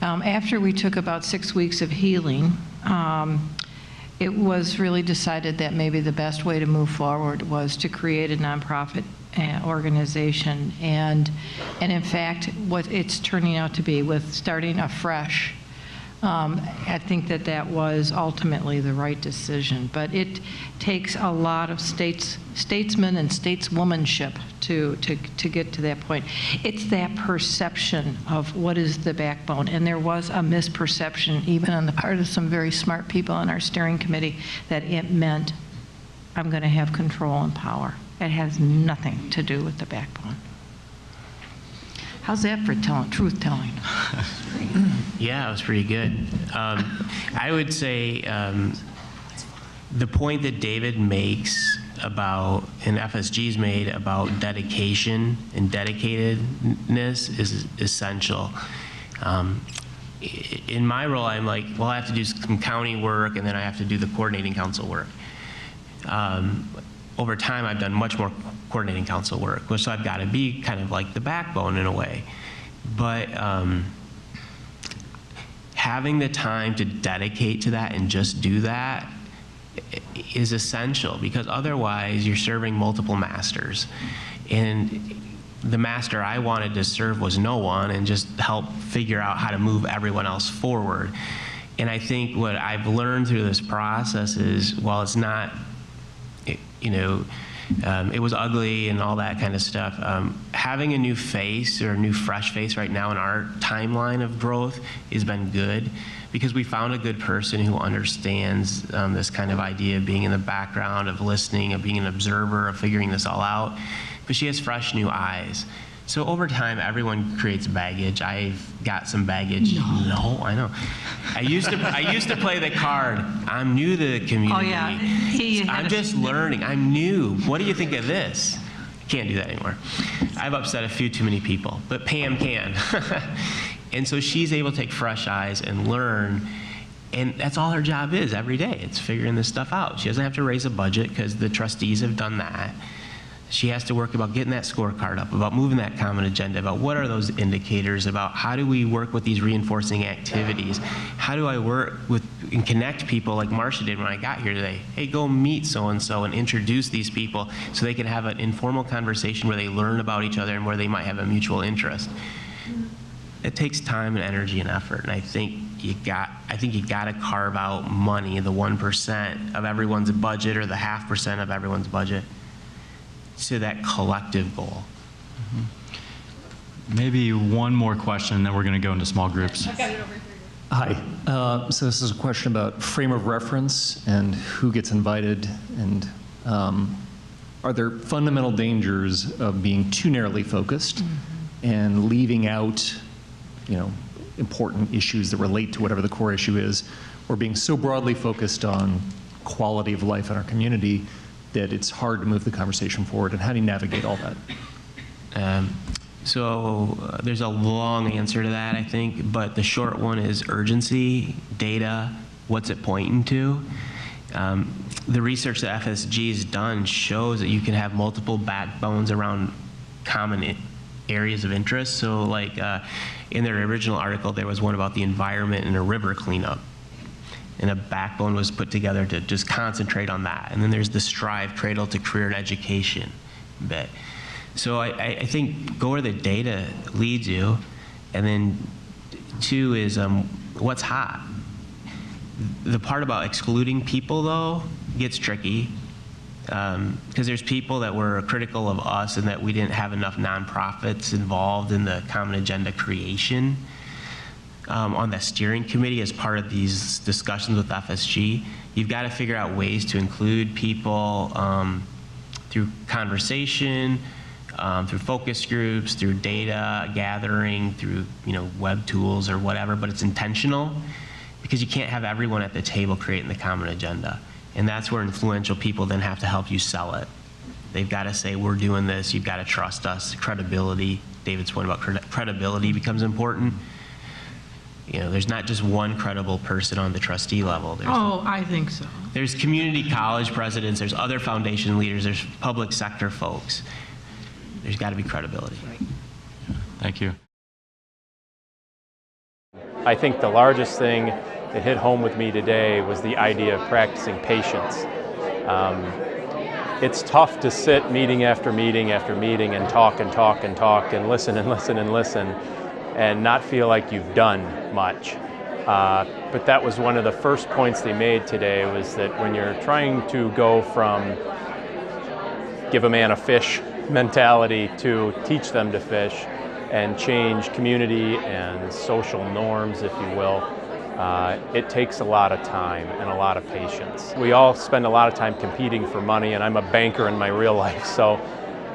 After we took about 6 weeks of healing, it was really decided that maybe the best way to move forward was to create a nonprofit organization, and in fact what it's turning out to be, with starting afresh, I think that was ultimately the right decision. But it takes a lot of statesmen and stateswomanship to get to that point. It's that perception of what is the backbone, and there was a misperception even on the part of some very smart people on our steering committee that it meant I'm going to have control and power. It has nothing to do with the backbone. How's that for truth telling? Yeah, it was pretty good. I would say the point that David makes about, and FSG's made, about dedication and dedicatedness is essential. In my role, I'm like, well, I have to do some county work, and then I have to do the coordinating council work. Over time, I've done much more coordinating council work, so I've got to be kind of like the backbone in a way. But having the time to dedicate to that and just do that is essential, because otherwise you're serving multiple masters. And the master I wanted to serve was no one, and just help figure out how to move everyone else forward. And I think what I've learned through this process is, while it's not, it was ugly and all that kind of stuff, having a new face, or a new fresh face right now in our timeline of growth has been good, because we found a good person who understands this kind of idea of being in the background, of listening, of being an observer, of figuring this all out. But she has fresh new eyes. So over time, everyone creates baggage. I've got some baggage. No, I know. I used to play the card, I'm new to the community. Oh yeah. I'm just learning. I'm new. What do you think of this? I can't do that anymore. I've upset a few too many people, but Pam can. And so she's able to take fresh eyes and learn. And that's all her job is every day. It's figuring this stuff out. She doesn't have to raise a budget, because the trustees have done that. She has to work about getting that scorecard up, about moving that common agenda, about what are those indicators, about how do we work with these reinforcing activities, how do I work with and connect people like Marcia did when I got here today. Hey, go meet so-and-so and introduce these people so they can have an informal conversation where they learn about each other and where they might have a mutual interest. It takes time and energy and effort, and I think you got to carve out money, the 1% of everyone's budget, or the 0.5% of everyone's budget, to that collective goal. Maybe one more question, and then we're going to go into small groups. I've got it over here. Hi. So this is a question about frame of reference and who gets invited, and are there fundamental dangers of being too narrowly focused and leaving out, important issues that relate to whatever the core issue is, or being so broadly focused on quality of life in our community that it's hard to move the conversation forward? And how do you navigate all that? So there's a long answer to that, I think, but the short one is urgency, data, what's it pointing to? The research that FSG has done shows that you can have multiple backbones around common areas of interest. So like in their original article, there was one about the environment and a river cleanup. And a backbone was put together to just concentrate on that. And then there's the Strive Cradle to Career and Education bit. So I think go where the data leads you. And then 2 is what's hot. The part about excluding people, though, gets tricky, because there's people that were critical of us and that we didn't have enough nonprofits involved in the common agenda creation on the steering committee as part of these discussions with FSG. You've got to figure out ways to include people through conversation, through focus groups, through data gathering, through web tools or whatever, but it's intentional, because you can't have everyone at the table creating the common agenda. And that's where influential people then have to help you sell it. They've got to say, we're doing this, you've got to trust us. Credibility, David's point about credibility becomes important. There's not just one credible person on the trustee level. I think so. There's community college presidents, there's other foundation leaders, there's public sector folks. There's got to be credibility. Right. Thank you. I think the largest thing that hit home with me today was the idea of practicing patience. It's tough to sit meeting after meeting after meeting and talk and talk and talk and listen and listen and listen and not feel like you've done much. But that was one of the first points they made today, was that when you're trying to go from give a man a fish mentality to teach them to fish and change community and social norms, if you will, it takes a lot of time and a lot of patience. We all spend a lot of time competing for money, and I'm a banker in my real life, so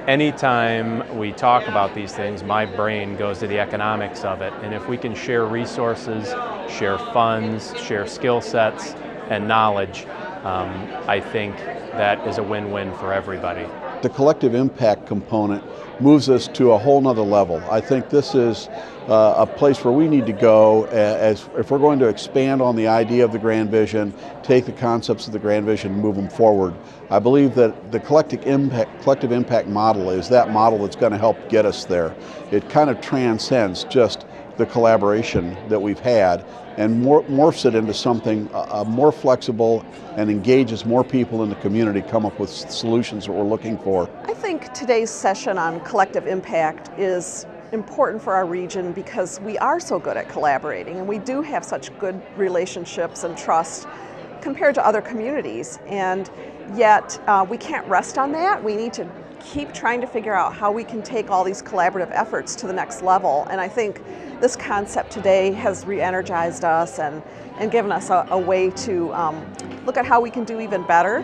anytime we talk about these things, my brain goes to the economics of it. And if we can share resources, share funds, share skill sets and knowledge, I think that is a win-win for everybody. The collective impact component moves us to a whole nother level. I think this is a place where we need to go as if we're going to expand on the idea of the grand vision, take the concepts of the grand vision and move them forward. I believe that the collective impact model is that model that's going to help get us there. It kind of transcends just the collaboration that we've had and morphs it into something more flexible and engages more people in the community, come up with solutions that we're looking for. I think today's session on collective impact is important for our region because we are so good at collaborating and we do have such good relationships and trust compared to other communities, and yet we can't rest on that. We need to keep trying to figure out how we can take all these collaborative efforts to the next level, and I think this concept today has re-energized us and given us a way to look at how we can do even better